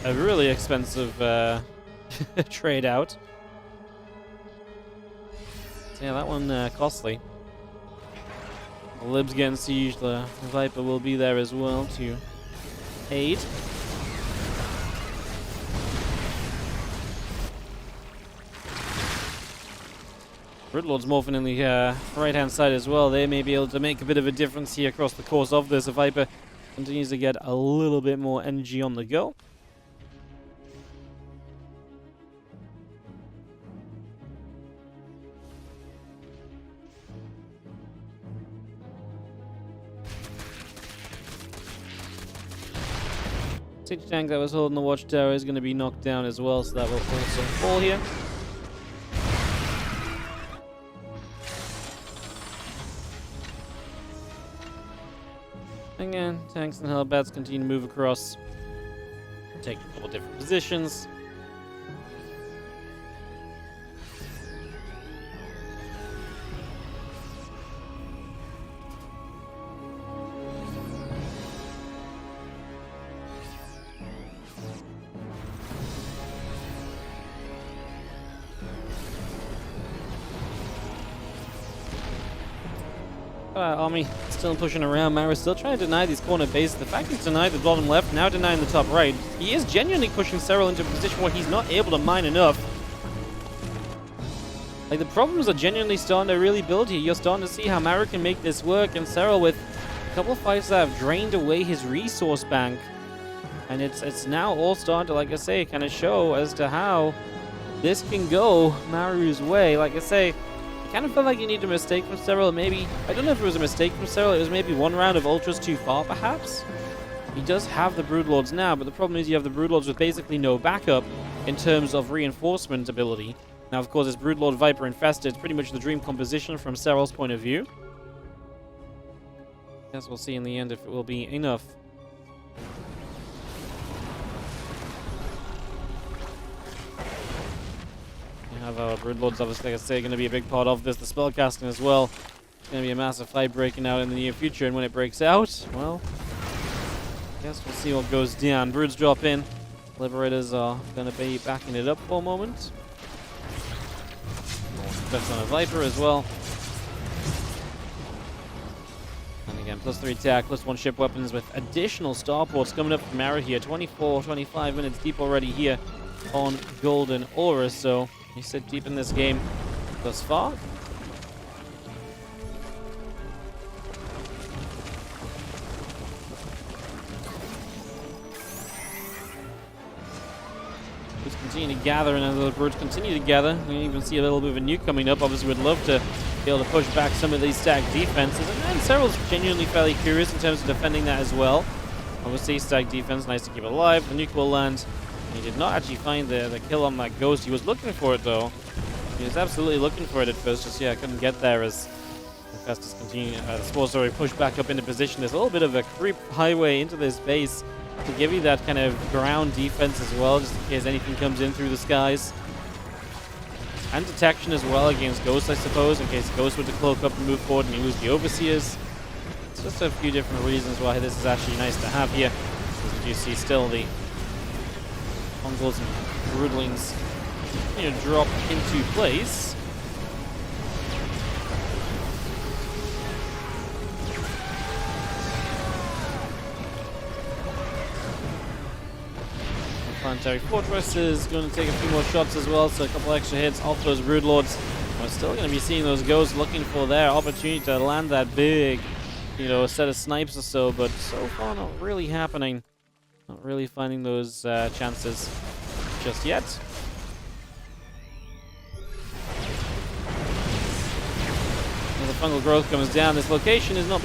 really expensive trade out. So yeah, that one costly. The Lib's getting sieged. The Viper will be there as well to aid. Broodlord's morphing in the right-hand side as well. They may be able to make a bit of a difference here across the course of this. The Viper continues to get a little bit more energy on the go. Siege tank that was holding the watchtower is going to be knocked down as well, so that will also fall here. Again, tanks and hellbats continue to move across, take a couple different positions. Army still pushing around. Maru still trying to deny these corner bases. The fact he's denied the bottom left, now denying the top right. He is genuinely pushing Serral into a position where he's not able to mine enough. Like, the problems are genuinely starting to really build here. You're starting to see how Maru can make this work, and Serral with a couple of fights that have drained away his resource bank. And it's now all starting to, like I say, kind of show as to how this can go Maru's way. Like I say, kind of felt like you need a mistake from Serral. Maybe, I don't know if it was a mistake from Serral. It was maybe one round of ultras too far, perhaps. He does have the Broodlords now, but the problem is you have the Broodlords with basically no backup in terms of reinforcement ability. Now, of course, it's Broodlord Viper infested. It's pretty much the dream composition from Serral's point of view. Guess we'll see in the end if it will be enough. Have our Broodlords, obviously, like I say, going to be a big part of this. The spellcasting as well. It's going to be a massive fight breaking out in the near future, and when it breaks out, well, I guess we'll see what goes down. Broods drop in. Liberators are going to be backing it up for a moment. That's on a Viper as well. And again, +3 attack, +1 ship weapons with additional starports coming up from Maru here. 24, 25 minutes deep already here on Golden Aura, so he sit deep in this game thus far. Just continue to gather, and as the Broods continue to gather, we even see a little bit of a nuke coming up. Obviously, we'd love to be able to push back some of these stacked defenses, and Serral's genuinely fairly curious in terms of defending that as well. Obviously, stacked defense, nice to keep it alive. The nuke will land. He did not actually find the kill on that ghost. He was looking for it, though. He was absolutely looking for it at first. Just, yeah, couldn't get there as Festus continued. The Spores already pushed back up into position. There's a little bit of a creep highway into this base to give you that kind of ground defense as well, just in case anything comes in through the skies. And detection as well against ghosts, I suppose, in case ghosts were to cloak up and move forward and you lose the overseers. It's just a few different reasons why this is actually nice to have here. As you see, still the Mongols and Broodlings continue to drop into place. The Planetary Fortress is going to take a few more shots as well, so a couple extra hits off those Broodlords. We're still going to be seeing those ghosts looking for their opportunity to land that big, you know, set of snipes or so, but so far not really happening. Not really finding those chances just yet. As the fungal growth comes down, this location is not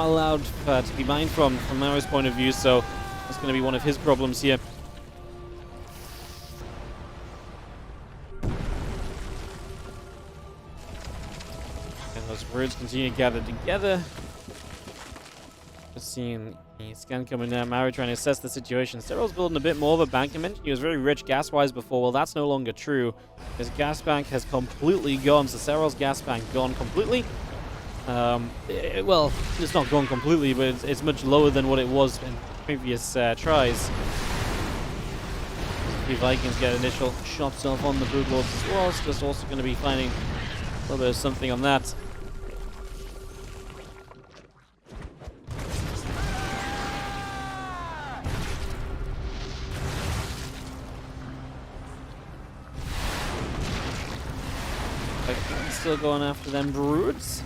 allowed to be mined from Maru's point of view, so that's going to be one of his problems here. And those birds continue to gather together. Just seeing the scan coming down. Maru trying to assess the situation. Serral's building a bit more of a bank. I mentioned he was very rich gas-wise before. Well, that's no longer true. His gas bank has completely gone. So Serral's gas bank gone completely. Well, it's not gone completely, but it's much lower than what it was in previous tries. The Vikings get initial shots off on the Broodlords as well. So just also going to be finding a little bit of something on that. still going after them broods.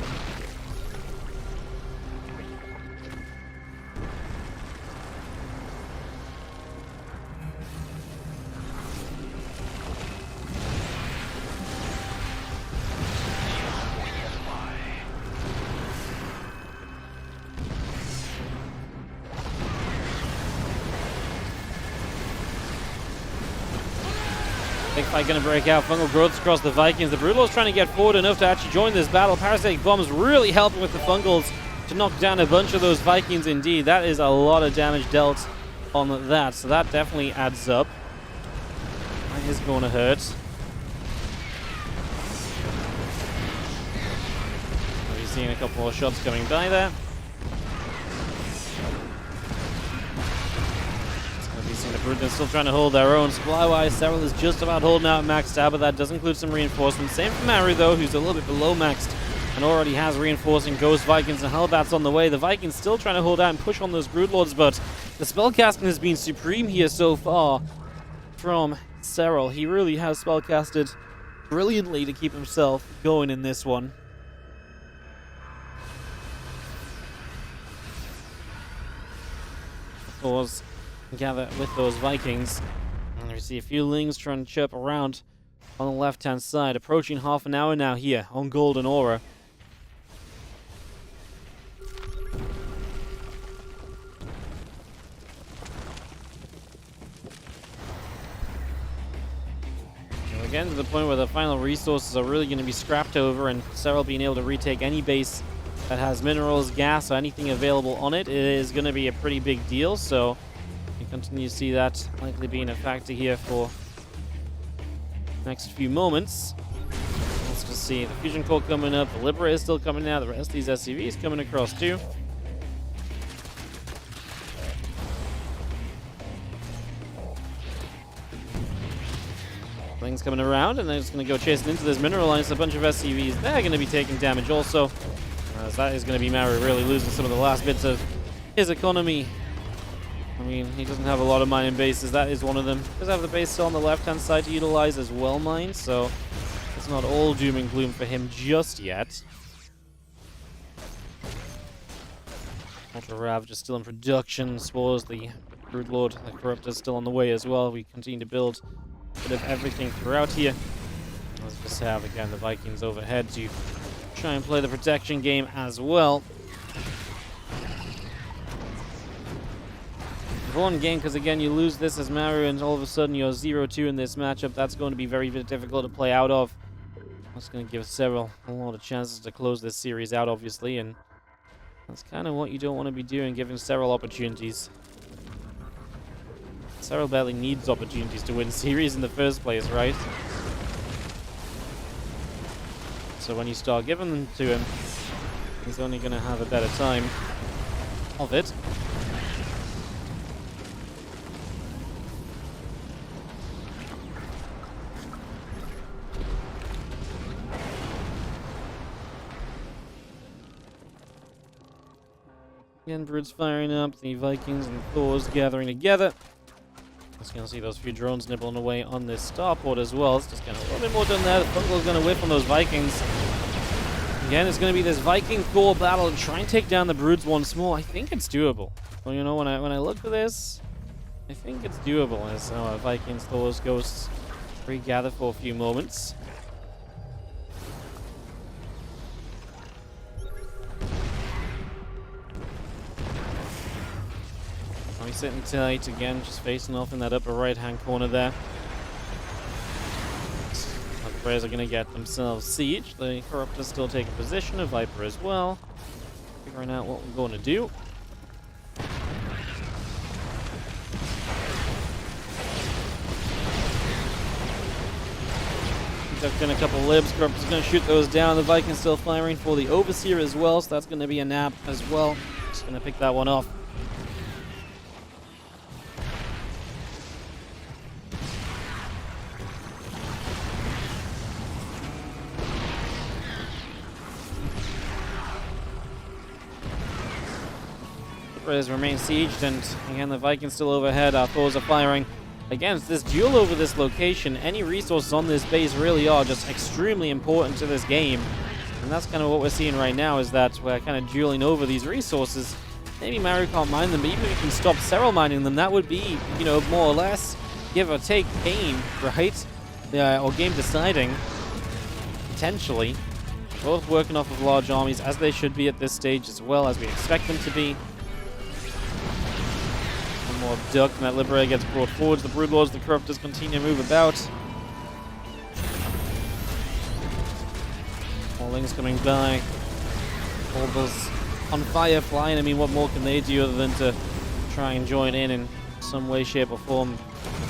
Big fight going to break out. Fungal growths across the Vikings. The Broodlord's trying to get forward enough to actually join this battle. Parasitic Bombs really helping with the Fungals to knock down a bunch of those Vikings indeed. That is a lot of damage dealt on that, so that definitely adds up. That is going to hurt. We've seen a couple more shots coming by there. The Brood is still trying to hold their own. Supply-wise, Serral is just about holding out maxed out, but that does include some reinforcements. Same for Maru, though, who's a little bit below maxed and already has reinforcing Ghost Vikings and Hellbats on the way. The Vikings still trying to hold out and push on those Broodlords, but the spellcasting has been supreme here so far from Serral. He really has spellcasted brilliantly to keep himself going in this one. Of course, gather with those Vikings. And we see a few Lings trying to chirp around on the left-hand side. Approaching half an hour now here on Golden Aura. So again, to the point where the final resources are really going to be scrapped over, and Serral being able to retake any base that has minerals, gas, or anything available on it is going to be a pretty big deal. So you continue to see that likely being a factor here for the next few moments. Let's just see the Fusion Core coming up, the Liberator is still coming out, the rest of these SCVs coming across too. Things coming around, and they're just going to go chasing into this mineral line. So a bunch of SCVs, they're going to be taking damage also, as that is going to be Maru really losing some of the last bits of his economy. I mean, he doesn't have a lot of mining bases. That is one of them. He does have the base still on the left-hand side to utilize as well, mine, so it's not all doom and gloom for him just yet. Ultra Ravage is still in production. Spores, the Broodlord, the Corruptor is still on the way as well. We continue to build a bit of everything throughout here. Let's just have, again, the Vikings overhead to try and play the protection game as well. One game, because again you lose this as Maru and all of a sudden you're 0-2 in this matchup. That's going to be very, very difficult to play out of. That's going to give Serral a lot of chances to close this series out, obviously, and that's kind of what you don't want to be doing, giving Serral opportunities. Serral barely needs opportunities to win series in the first place, right? So when you start giving them to him, he's only going to have a better time of it. Again, Brood's firing up, the Vikings and Thors gathering together. Just gonna see those few drones nibbling away on this starport as well. It's just gonna a little bit more done there. The Fungal's gonna whiff on those Vikings. Again, it's gonna be this Viking Thor battle and try and take down the Broods once more. I think it's doable. Well, you know, when I look at this, I think it's doable as Vikings, Thors, Ghosts regather for a few moments. He's sitting tight again, just facing off in that upper right-hand corner there. The players are going to get themselves sieged. The Corruptor's still taking position, a Viper as well. Figuring out what we're going to do. Ducked in a couple libs. Corruptor's going to shoot those down. The Viking's still firing for the Overseer as well, so that's going to be a nap as well. Just going to pick that one off. Remain sieged, and again the Vikings still overhead. Our Thors are firing again, it's this duel over this location. Any resources on this base really are just extremely important to this game. And that's kind of what we're seeing right now, is that we're kind of dueling over these resources. Maybe Maru can't mine them, but even if you can stop Serral mining them, that would be, you know, more or less, give or take, game, right? Or game deciding, potentially. Both working off of large armies, as they should be at this stage as well, as we expect them to be. One more duck, and that Liberator gets brought forwards. The Broodlords, the Corruptors continue to move about. More Lings coming by. All those on fire flying. I mean, what more can they do other than to try and join in some way, shape, or form?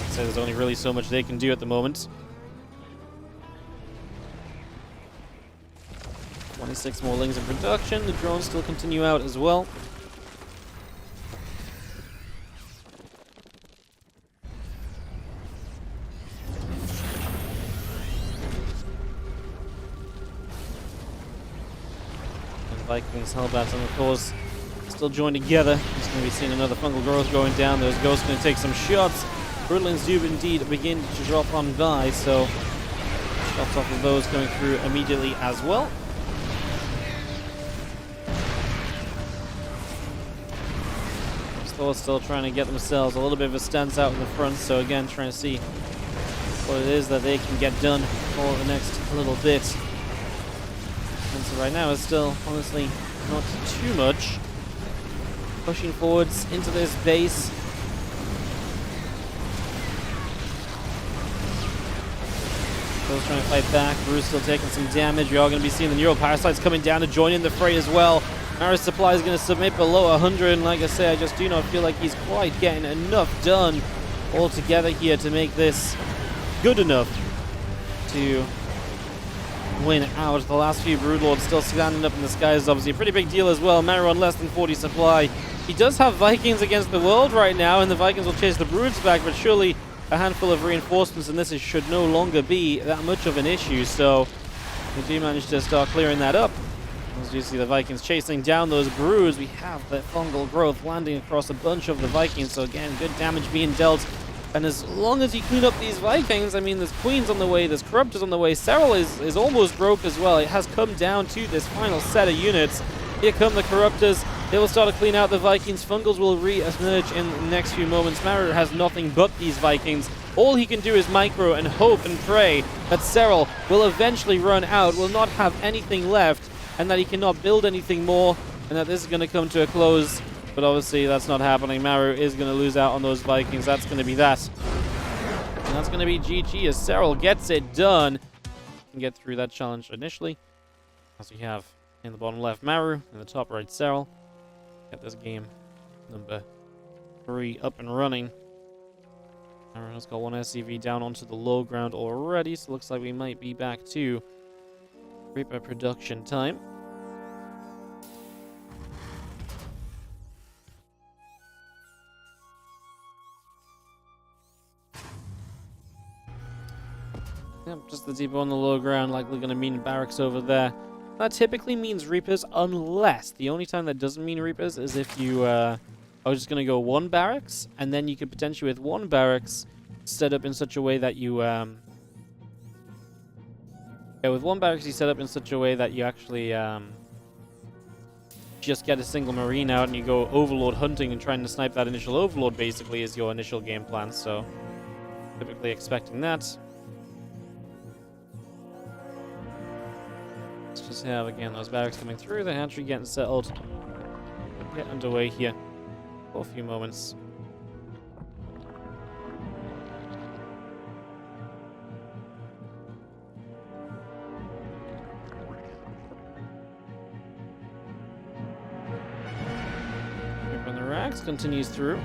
So there's only really so much they can do at the moment. 26 more Lings in production. The drones still continue out as well. Vikings, Hellbats, and of course, still joined together. Just going to be seeing another fungal growth going down. Those ghosts going to take some shots. Broodlings do indeed begin to drop on by, so shots off of those going through immediately as well. Still trying to get themselves a little bit of a stance out in the front, so again, trying to see what it is that they can get done for the next little bit. And so right now it's still, honestly, not too much. Pushing forwards into this base. Still trying to fight back. Bruce still taking some damage. We are going to be seeing the Neural Parasites coming down to join in the fray as well. Maru's supply is going to submit below 100, and like I say, I just do not feel like he's quite getting enough done altogether here to make this good enough to win out. The last few Broodlords still standing up in the sky is obviously a pretty big deal as well. Maru on less than 40 supply. He does have Vikings against the world right now, and the Vikings will chase the Broods back, but surely a handful of reinforcements, and this should no longer be that much of an issue, so we do manage to start clearing that up. As you see the Vikings chasing down those Broods, we have the fungal growth landing across a bunch of the Vikings, so again, good damage being dealt. And as long as you clean up these Vikings, I mean, there's Queens on the way, there's Corruptors on the way. Serral is almost broke as well. It has come down to this final set of units. Here come the Corruptors. They will start to clean out the Vikings. Fungals will re-emerge in the next few moments. Maru has nothing but these Vikings. All he can do is micro and hope and pray that Serral will eventually run out, will not have anything left, and that he cannot build anything more, and that this is going to come to a close. But obviously that's not happening. Maru is going to lose out on those Vikings. That's going to be that. And that's going to be GG as Serral gets it done. Can get through that challenge initially. As we have in the bottom left Maru, in the top right Serral. Get this game number 3 up and running. Maru has got one SCV down onto the low ground already, so looks like we might be back to Reaper production time. Yep, just the depot on the low ground, likely going to mean barracks over there. That typically means Reapers, unless the only time that doesn't mean Reapers is if you are just going to go one barracks, and then you could potentially with one barracks set up in such a way that you with one barracks you set up in such a way that you actually just get a single Marine out and you go Overlord hunting and trying to snipe that initial Overlord basically is your initial game plan, so typically expecting that. Let's just have, again, those barracks coming through, the hatchery getting settled. Get underway here for a few moments. From the racks continues through.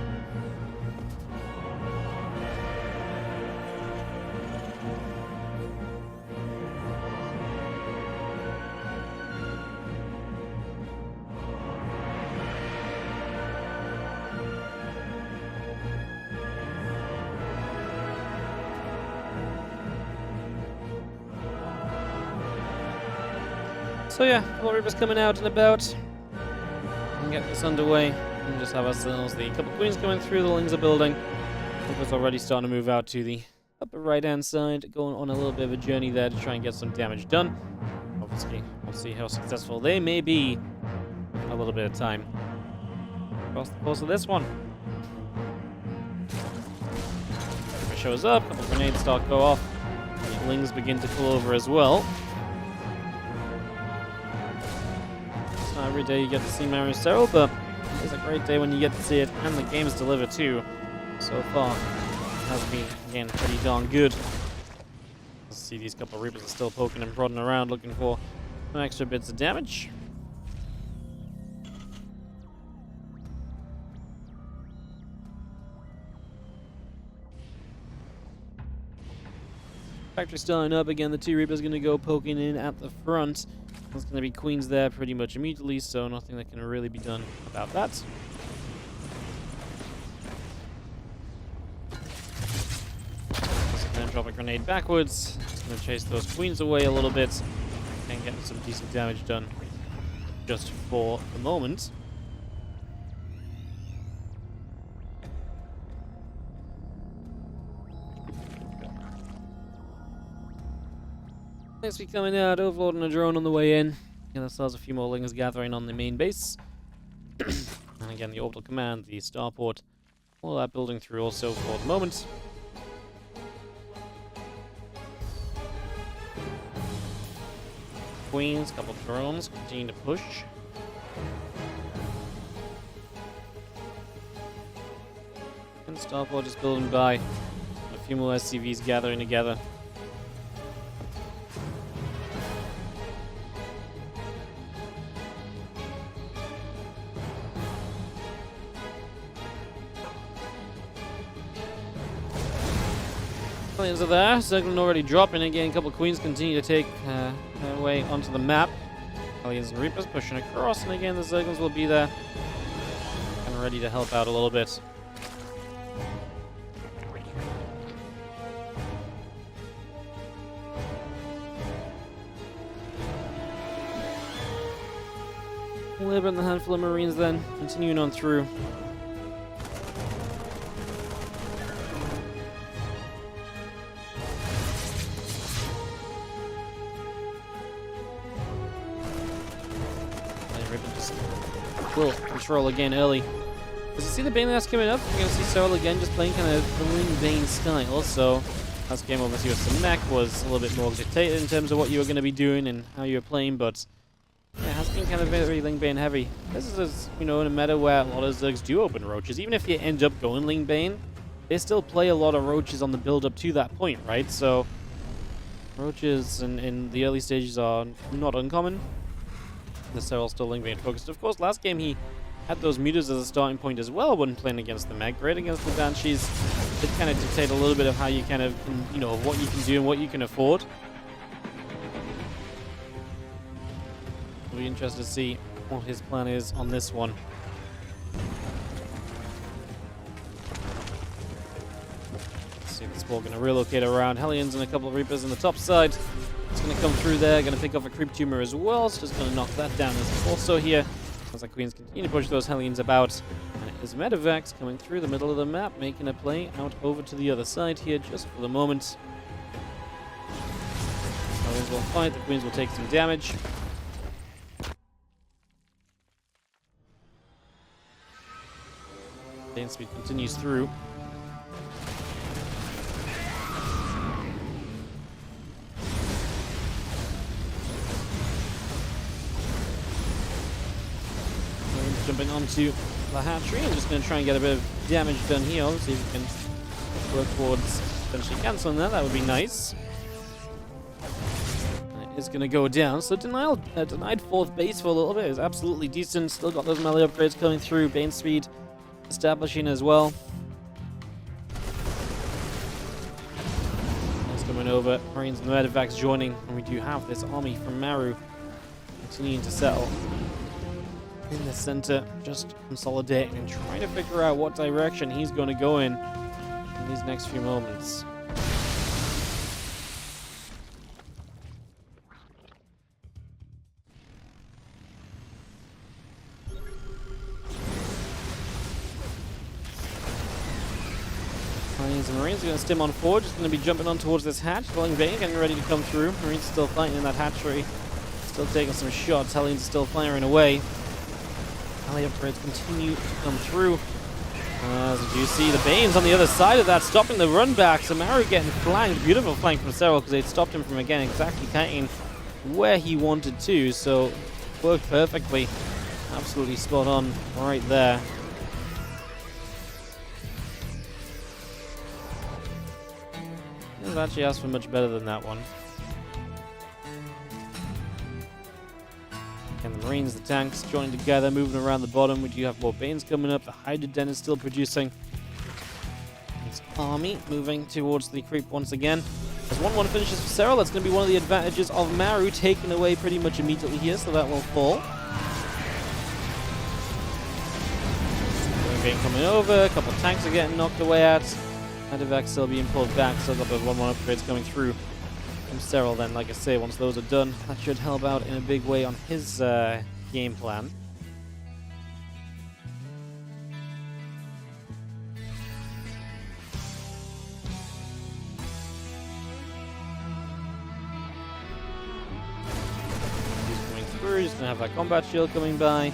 So yeah, Reaper's coming out and about. And get this underway. And just have ourselves the couple queens going through, the Lings are building. Reaper's already starting to move out to the upper right-hand side, going on a little bit of a journey there to try and get some damage done. Obviously, we'll see how successful they may be. A little bit of time across the course of this one. Reaper shows up, a couple of grenades start to go off. The Lings begin to pull over as well. It's not every day you get to see Maru Serral, but it's a great day when you get to see it, and the games deliver too. So far, it has been, again, pretty darn good. Let's see, these couple of Reapers are still poking and prodding around, looking for some extra bits of damage. Factory starting up again. The two Reapers going to go poking in at the front. There's going to be Queens there pretty much immediately, so nothing that can really be done about that. Just going to drop a grenade backwards. Just going to chase those Queens away a little bit and get some decent damage done just for the moment. Next, we coming out, Overlord and a drone on the way in. And that starts a few more Lings gathering on the main base. And again, the orbital command, the starport, all that building through also for the moment. Queens, couple of drones, continue to push. And starport just building by. A few more SCVs gathering together. Aliens are there. Zerglin already dropping again. A couple of Queens continue to take their way onto the map. Aliens and Reapers pushing across, and again the Zerglins will be there and ready to help out a little bit. Liber and the handful of Marines then continuing on through. Will control again early. As you see the Bane last coming up, you're going to see Serral again just playing kind of the Ling Bane style. So, last game obviously with some mech was a little bit more dictated in terms of what you were going to be doing and how you were playing, but yeah, it has been kind of very Ling Bane heavy. This is, in a meta where a lot of Zergs do open Roaches. Even if you end up going Ling Bane, they still play a lot of Roaches on the build up to that point, right? So, Roaches in the early stages are not uncommon. The Serral still Ling Bane focused. Of course, last game he had those meters as a starting point as well when playing against the Meg. Great against the Banshees. It kind of dictate a little bit of how you kind of, what you can do and what you can afford. We'll be interested to see what his plan is on this one. Let's see if this ball going to relocate around. Hellions and a couple of Reapers on the top side. It's going to come through there, going to pick off a creep tumor as well. It's just going to knock that down as also here. As the Queens continue to push those Hellions about. And it is Medivacs coming through the middle of the map, making a play out over to the other side here just for the moment. Hellions will fight, the Queens will take some damage. Bane speed continues through. Jumping onto the hatchery. I'm just going to try and get a bit of damage done here. See if we can work towards potentially canceling that. That would be nice. And it is going to go down. So denied fourth base for a little bit. Is absolutely decent. Still got those melee upgrades coming through. Bane speed establishing as well. That's coming over. Marines and Medivacs joining. And we do have this army from Maru continuing to settle in the center, just consolidating and trying to figure out what direction he's going to go in these next few moments. Marines and Marines are going to stim on forward, just going to be jumping on towards this hatch. Ling Bane getting ready to come through. Marines still fighting in that hatchery. Still taking some shots. Hellions still firing away. Alley upgrades continue to come through. As you see, the Banes on the other side of that, stopping the run back. So Maru getting flanked. Beautiful flank from Serral because they stopped him from, again, exactly kiting where he wanted to. So worked perfectly. Absolutely spot on right there. I've actually asked for much better than that one. And the Marines, the tanks joining together, moving around the bottom. We do have more Banes coming up. The Hydra Den is still producing. This army moving towards the creep once again. As 1-1 finishes for Serral, that's going to be one of the advantages of Maru, taken away pretty much immediately here, so that will fall. Bane coming over, a couple of tanks are getting knocked away at. Medevac still being pulled back, so that those 1-1 upgrades coming through from Serral. Then, like I say, once those are done, that should help out in a big way on his game plan. He's coming through, he's going to have that combat shield coming by.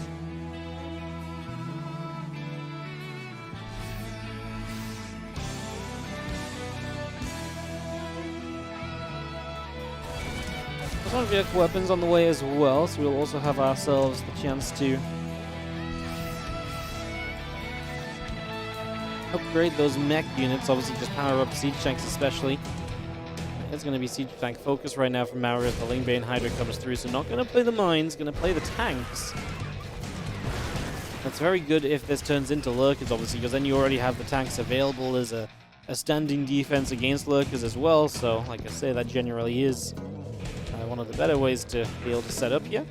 Some vehicle weapons on the way as well, so we'll also have ourselves the chance to upgrade those mech units. Obviously, just power up siege tanks, especially. It's going to be siege tank focus right now from Maru as the Ling Bane Hydra comes through. So, not going to play the mines, going to play the tanks. That's very good if this turns into lurkers, obviously, because then you already have the tanks available as a standing defense against lurkers as well. So, like I say, that generally is one of the better ways to be able to set up here.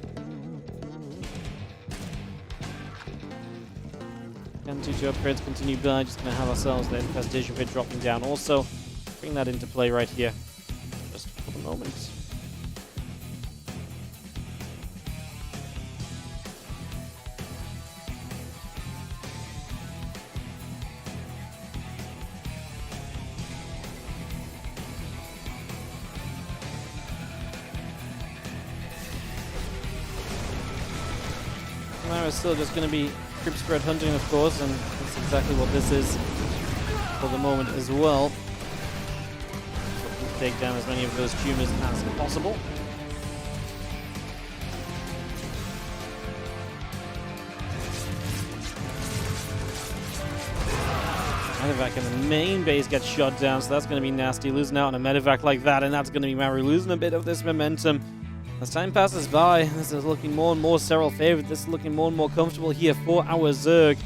And 2-2 upgrades continue by. Just going to have ourselves the infestation pit dropping down also. Bring that into play right here. Just for the moment. Is still just going to be creep spread hunting, of course, and that's exactly what this is for the moment as well. Take down as many of those tumors as possible. Medevac in the main base gets shot down, so that's going to be nasty. Losing out on a Medevac like that, and that's going to be Maru losing a bit of this momentum. As time passes by, this is looking more and more Serral favored. This is looking more and more comfortable here for our Zerg.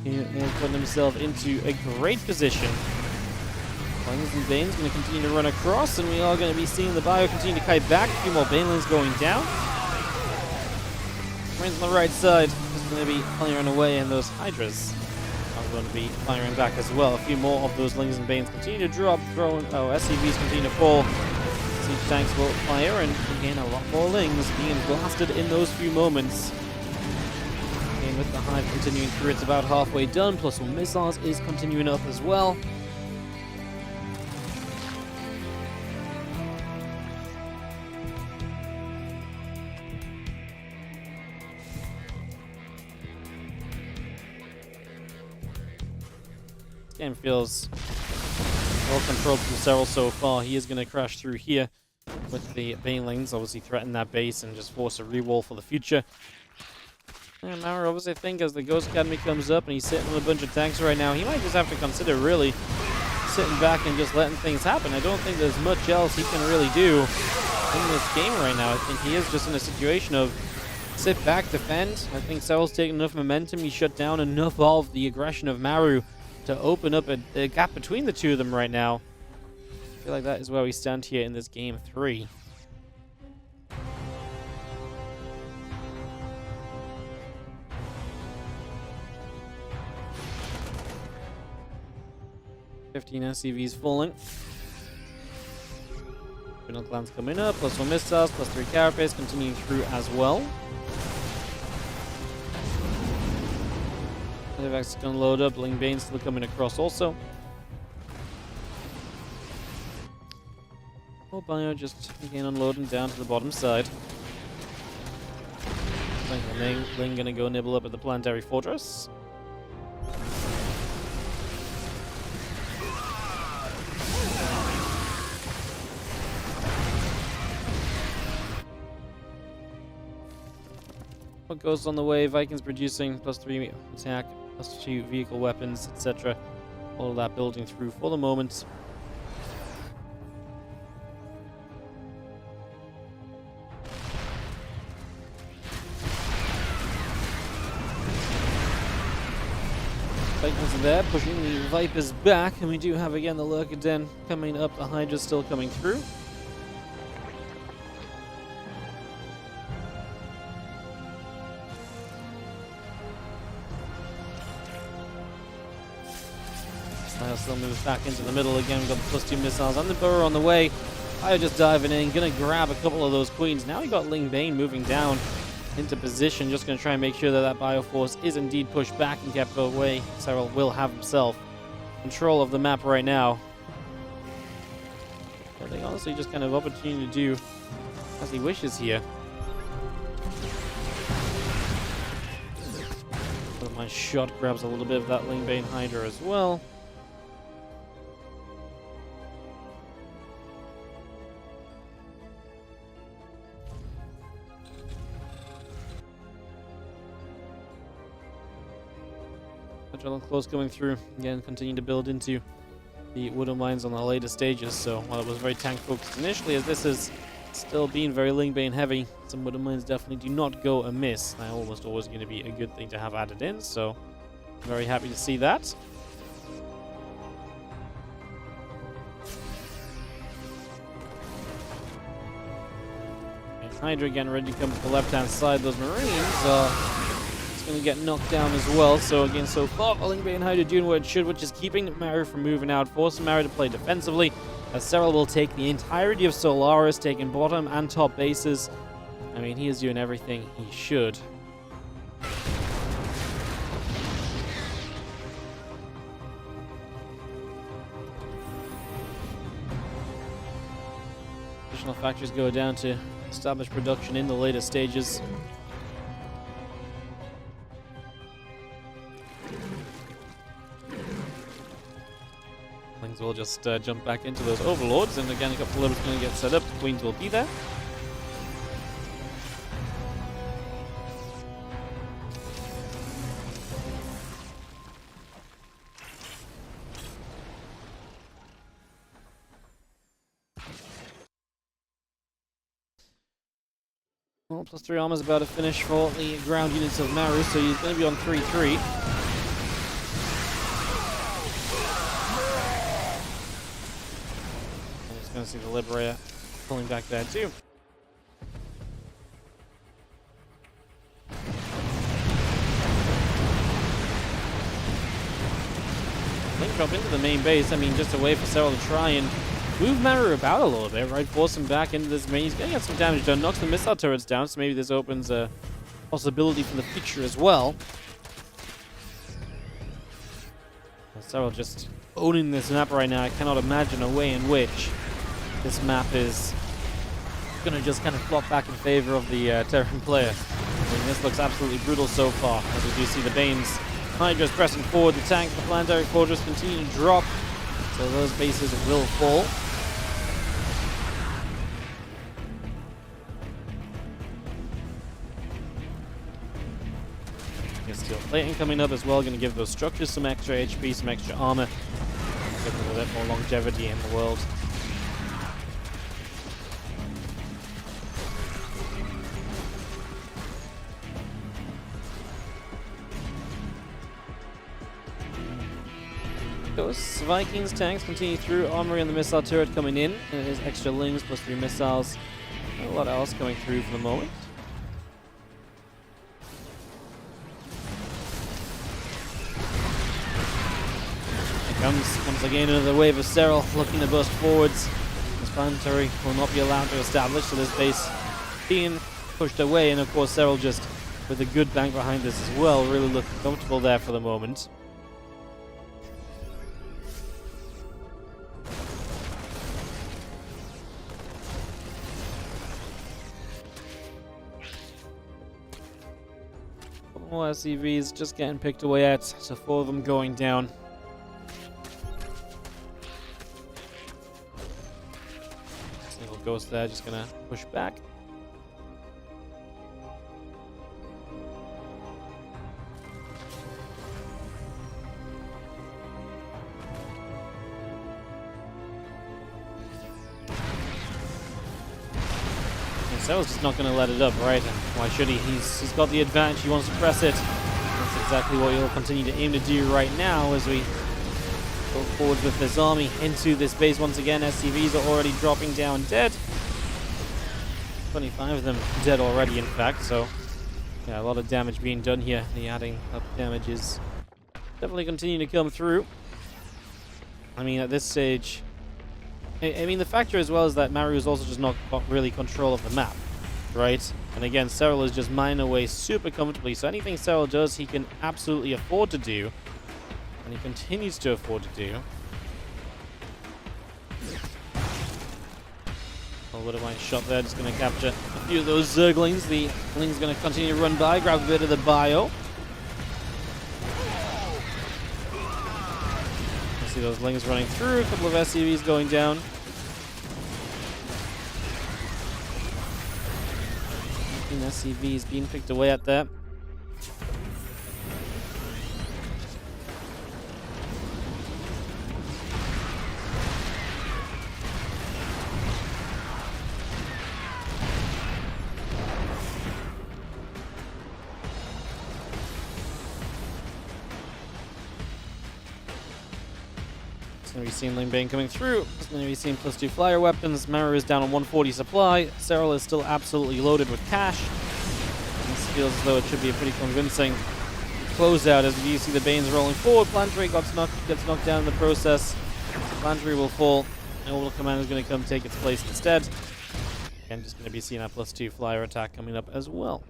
He is putting himself into a great position. Lings and Bane's going to continue to run across, and we are going to be seeing the bio continue to kite back. A few more Banelings going down. Marines on the right side is going to be firing away, and those Hydras are going to be firing back as well. A few more of those Lings and Banes continue to drop, SCVs continue to fall. Siege tanks will fire, and again, a lot more Lings being blasted in those few moments. Again, with the Hive continuing through, it's about halfway done, plus some missiles is continuing up as well. This game feels well controlled from Serral so far. He is going to crash through here with the Banelings, obviously threaten that base and just force a rewall for the future. And Maru, obviously, I think as the Ghost Academy comes up and he's sitting on a bunch of tanks right now, he might just have to consider really sitting back and just letting things happen. I don't think there's much else he can really do in this game right now. I think he is just in a situation of sit back, defend. I think Serral's taken enough momentum. He shut down enough of the aggression of Maru to open up a gap between the two of them right now. I feel like that is where we stand here in this game 3. $15 SCVs falling. Criminal clans coming up, plus 1 missiles, plus 3 carapace continuing through as well. Medevac's gonna load up, Ling Bane still coming across also. More bio just again unloading down to the bottom side. I think the Ling gonna go nibble up at the planetary fortress. What goes on the way? Vikings producing +3 attack, +2 vehicle weapons, etc. All of that building through for the moment. Vikings are there, pushing the Vipers back, and we do have again the Lurker Den coming up, the Hydra still coming through. Still moves back into the middle again. We've got the +2 missiles and the burrow on the way. Fire just diving in, gonna grab a couple of those queens. Now we got Ling Bane moving down into position, just gonna try and make sure that that Bioforce is indeed pushed back and kept away. Serral will have himself control of the map right now. I think honestly just kind of opportunity to do as he wishes here. But my shot grabs a little bit of that Ling Bane Hydra as well. Adrenaline close going through. Again, continuing to build into the Widow Mines on the later stages. So while it was very tank focused initially, as this has still been very Ling Bane heavy, some Widow Mines definitely do not go amiss. They're almost always going to be a good thing to have added in. So very happy to see that. And Hydra again ready to come to the left-hand side. Those Marines are going to get knocked down as well. So again, so far, Ling Bane Hydra doing what it should, which is keeping Maru from moving out, forcing Maru to play defensively, as Serral will take the entirety of Solaris, taking bottom and top bases. I mean, he is doing everything he should. Additional factories go down to establish production in the later stages. Lings will just jump back into those overlords, and again a couple of litters going to get set up. The queens will be there. Well, +3 armor is about to finish for the ground units of Maru, so he's going to be on 3-3. Going to see the Liberator pulling back there too. Link drop into the main base. I mean, just a way for Serral to try and move Maru about a little bit, right? Force him back into this main. He's going to get some damage done. Knocks the missile turrets down, so maybe this opens a possibility for the future as well. Serral just owning this map right now. I cannot imagine a way in which this map is going to just kind of flop back in favor of the Terran player. I mean, this looks absolutely brutal so far. As we do see the Banes Hydra's pressing forward, the tank, the planetary fortress continue to drop, so those bases will fall. Steel plating coming up as well, going to give those structures some extra HP, some extra armor, give them a bit more longevity in the world. Those Vikings tanks continue through, armory on the missile turret coming in, and there's extra Lings +3 missiles, and a lot else coming through for the moment. Comes once again another wave of Serral looking to burst forwards. This planetary will not be allowed to establish, so this base being pushed away, and of course Serral just with a good bank behind this as well, really looking comfortable there for the moment. More SCVs just getting picked away at, so 4 of them going down. Single ghost there, just gonna push back. Serral's just not going to let it up, right? And why should he? He's got the advantage. He wants to press it. That's exactly what he'll continue to aim to do right now as we go forward with this army into this base once again. SCVs are already dropping down dead. 25 of them dead already, in fact. So, yeah, a lot of damage being done here. The adding up damage is definitely continuing to come through. I mean, at this stage... I mean, the factor as well is that Maru is also just not got really control of the map, right? And again, Serral is just mining away super comfortably, so anything Serral does, he can absolutely afford to do, and he continues to afford to do. A little bit of my shot there, just going to capture a few of those Zerglings. The Ling's going to continue to run by, grab a bit of the bio. See those Lings running through, a couple of SCVs going down. SCVs being picked away at there. Going to be seeing Lingbane coming through. It's going to be seeing +2 flyer weapons. Maru is down on 140 supply. Serral is still absolutely loaded with cash. This feels as though it should be a pretty convincing closeout as you see the Banes rolling forward. Planetary gets knocked down in the process. Planetary will fall. And Orbital Commander is going to come take its place instead. Again, just going to be seeing that +2 flyer attack coming up as well.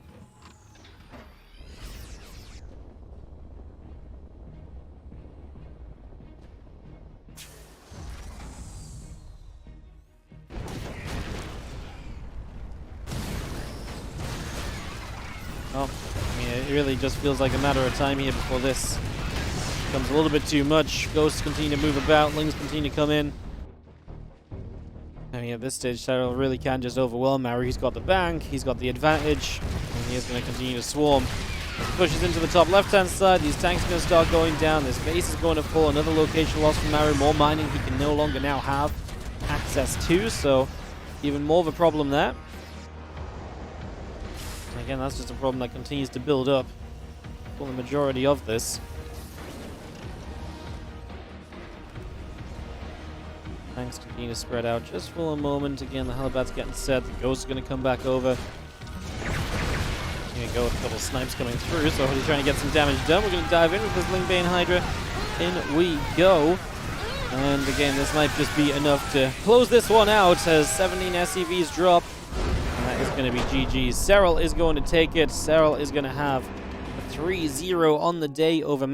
Well, I mean, it really just feels like a matter of time here before this becomes a little bit too much. Ghosts continue to move about, Lings continue to come in. I mean, at this stage, Serral really can just overwhelm Maru. He's got the bank, he's got the advantage, and he is going to continue to swarm. As he pushes into the top left-hand side, these tanks are going to start going down. This base is going to fall. Another location loss from Maru. More mining he can no longer now have access to, so even more of a problem there. Again, that's just a problem that continues to build up for the majority of this. Tanks continue to spread out just for a moment. Again, the Helipad's getting set. The Ghost is going to come back over. Here we go with a couple of snipes coming through, so he's trying to get some damage done. We're going to dive in with this Lingbane Hydra. In we go. And again, this might just be enough to close this one out as 17 SCVs drop. It's going to be GG's. Serral is going to take it. Serral is going to have a 3-0 on the day over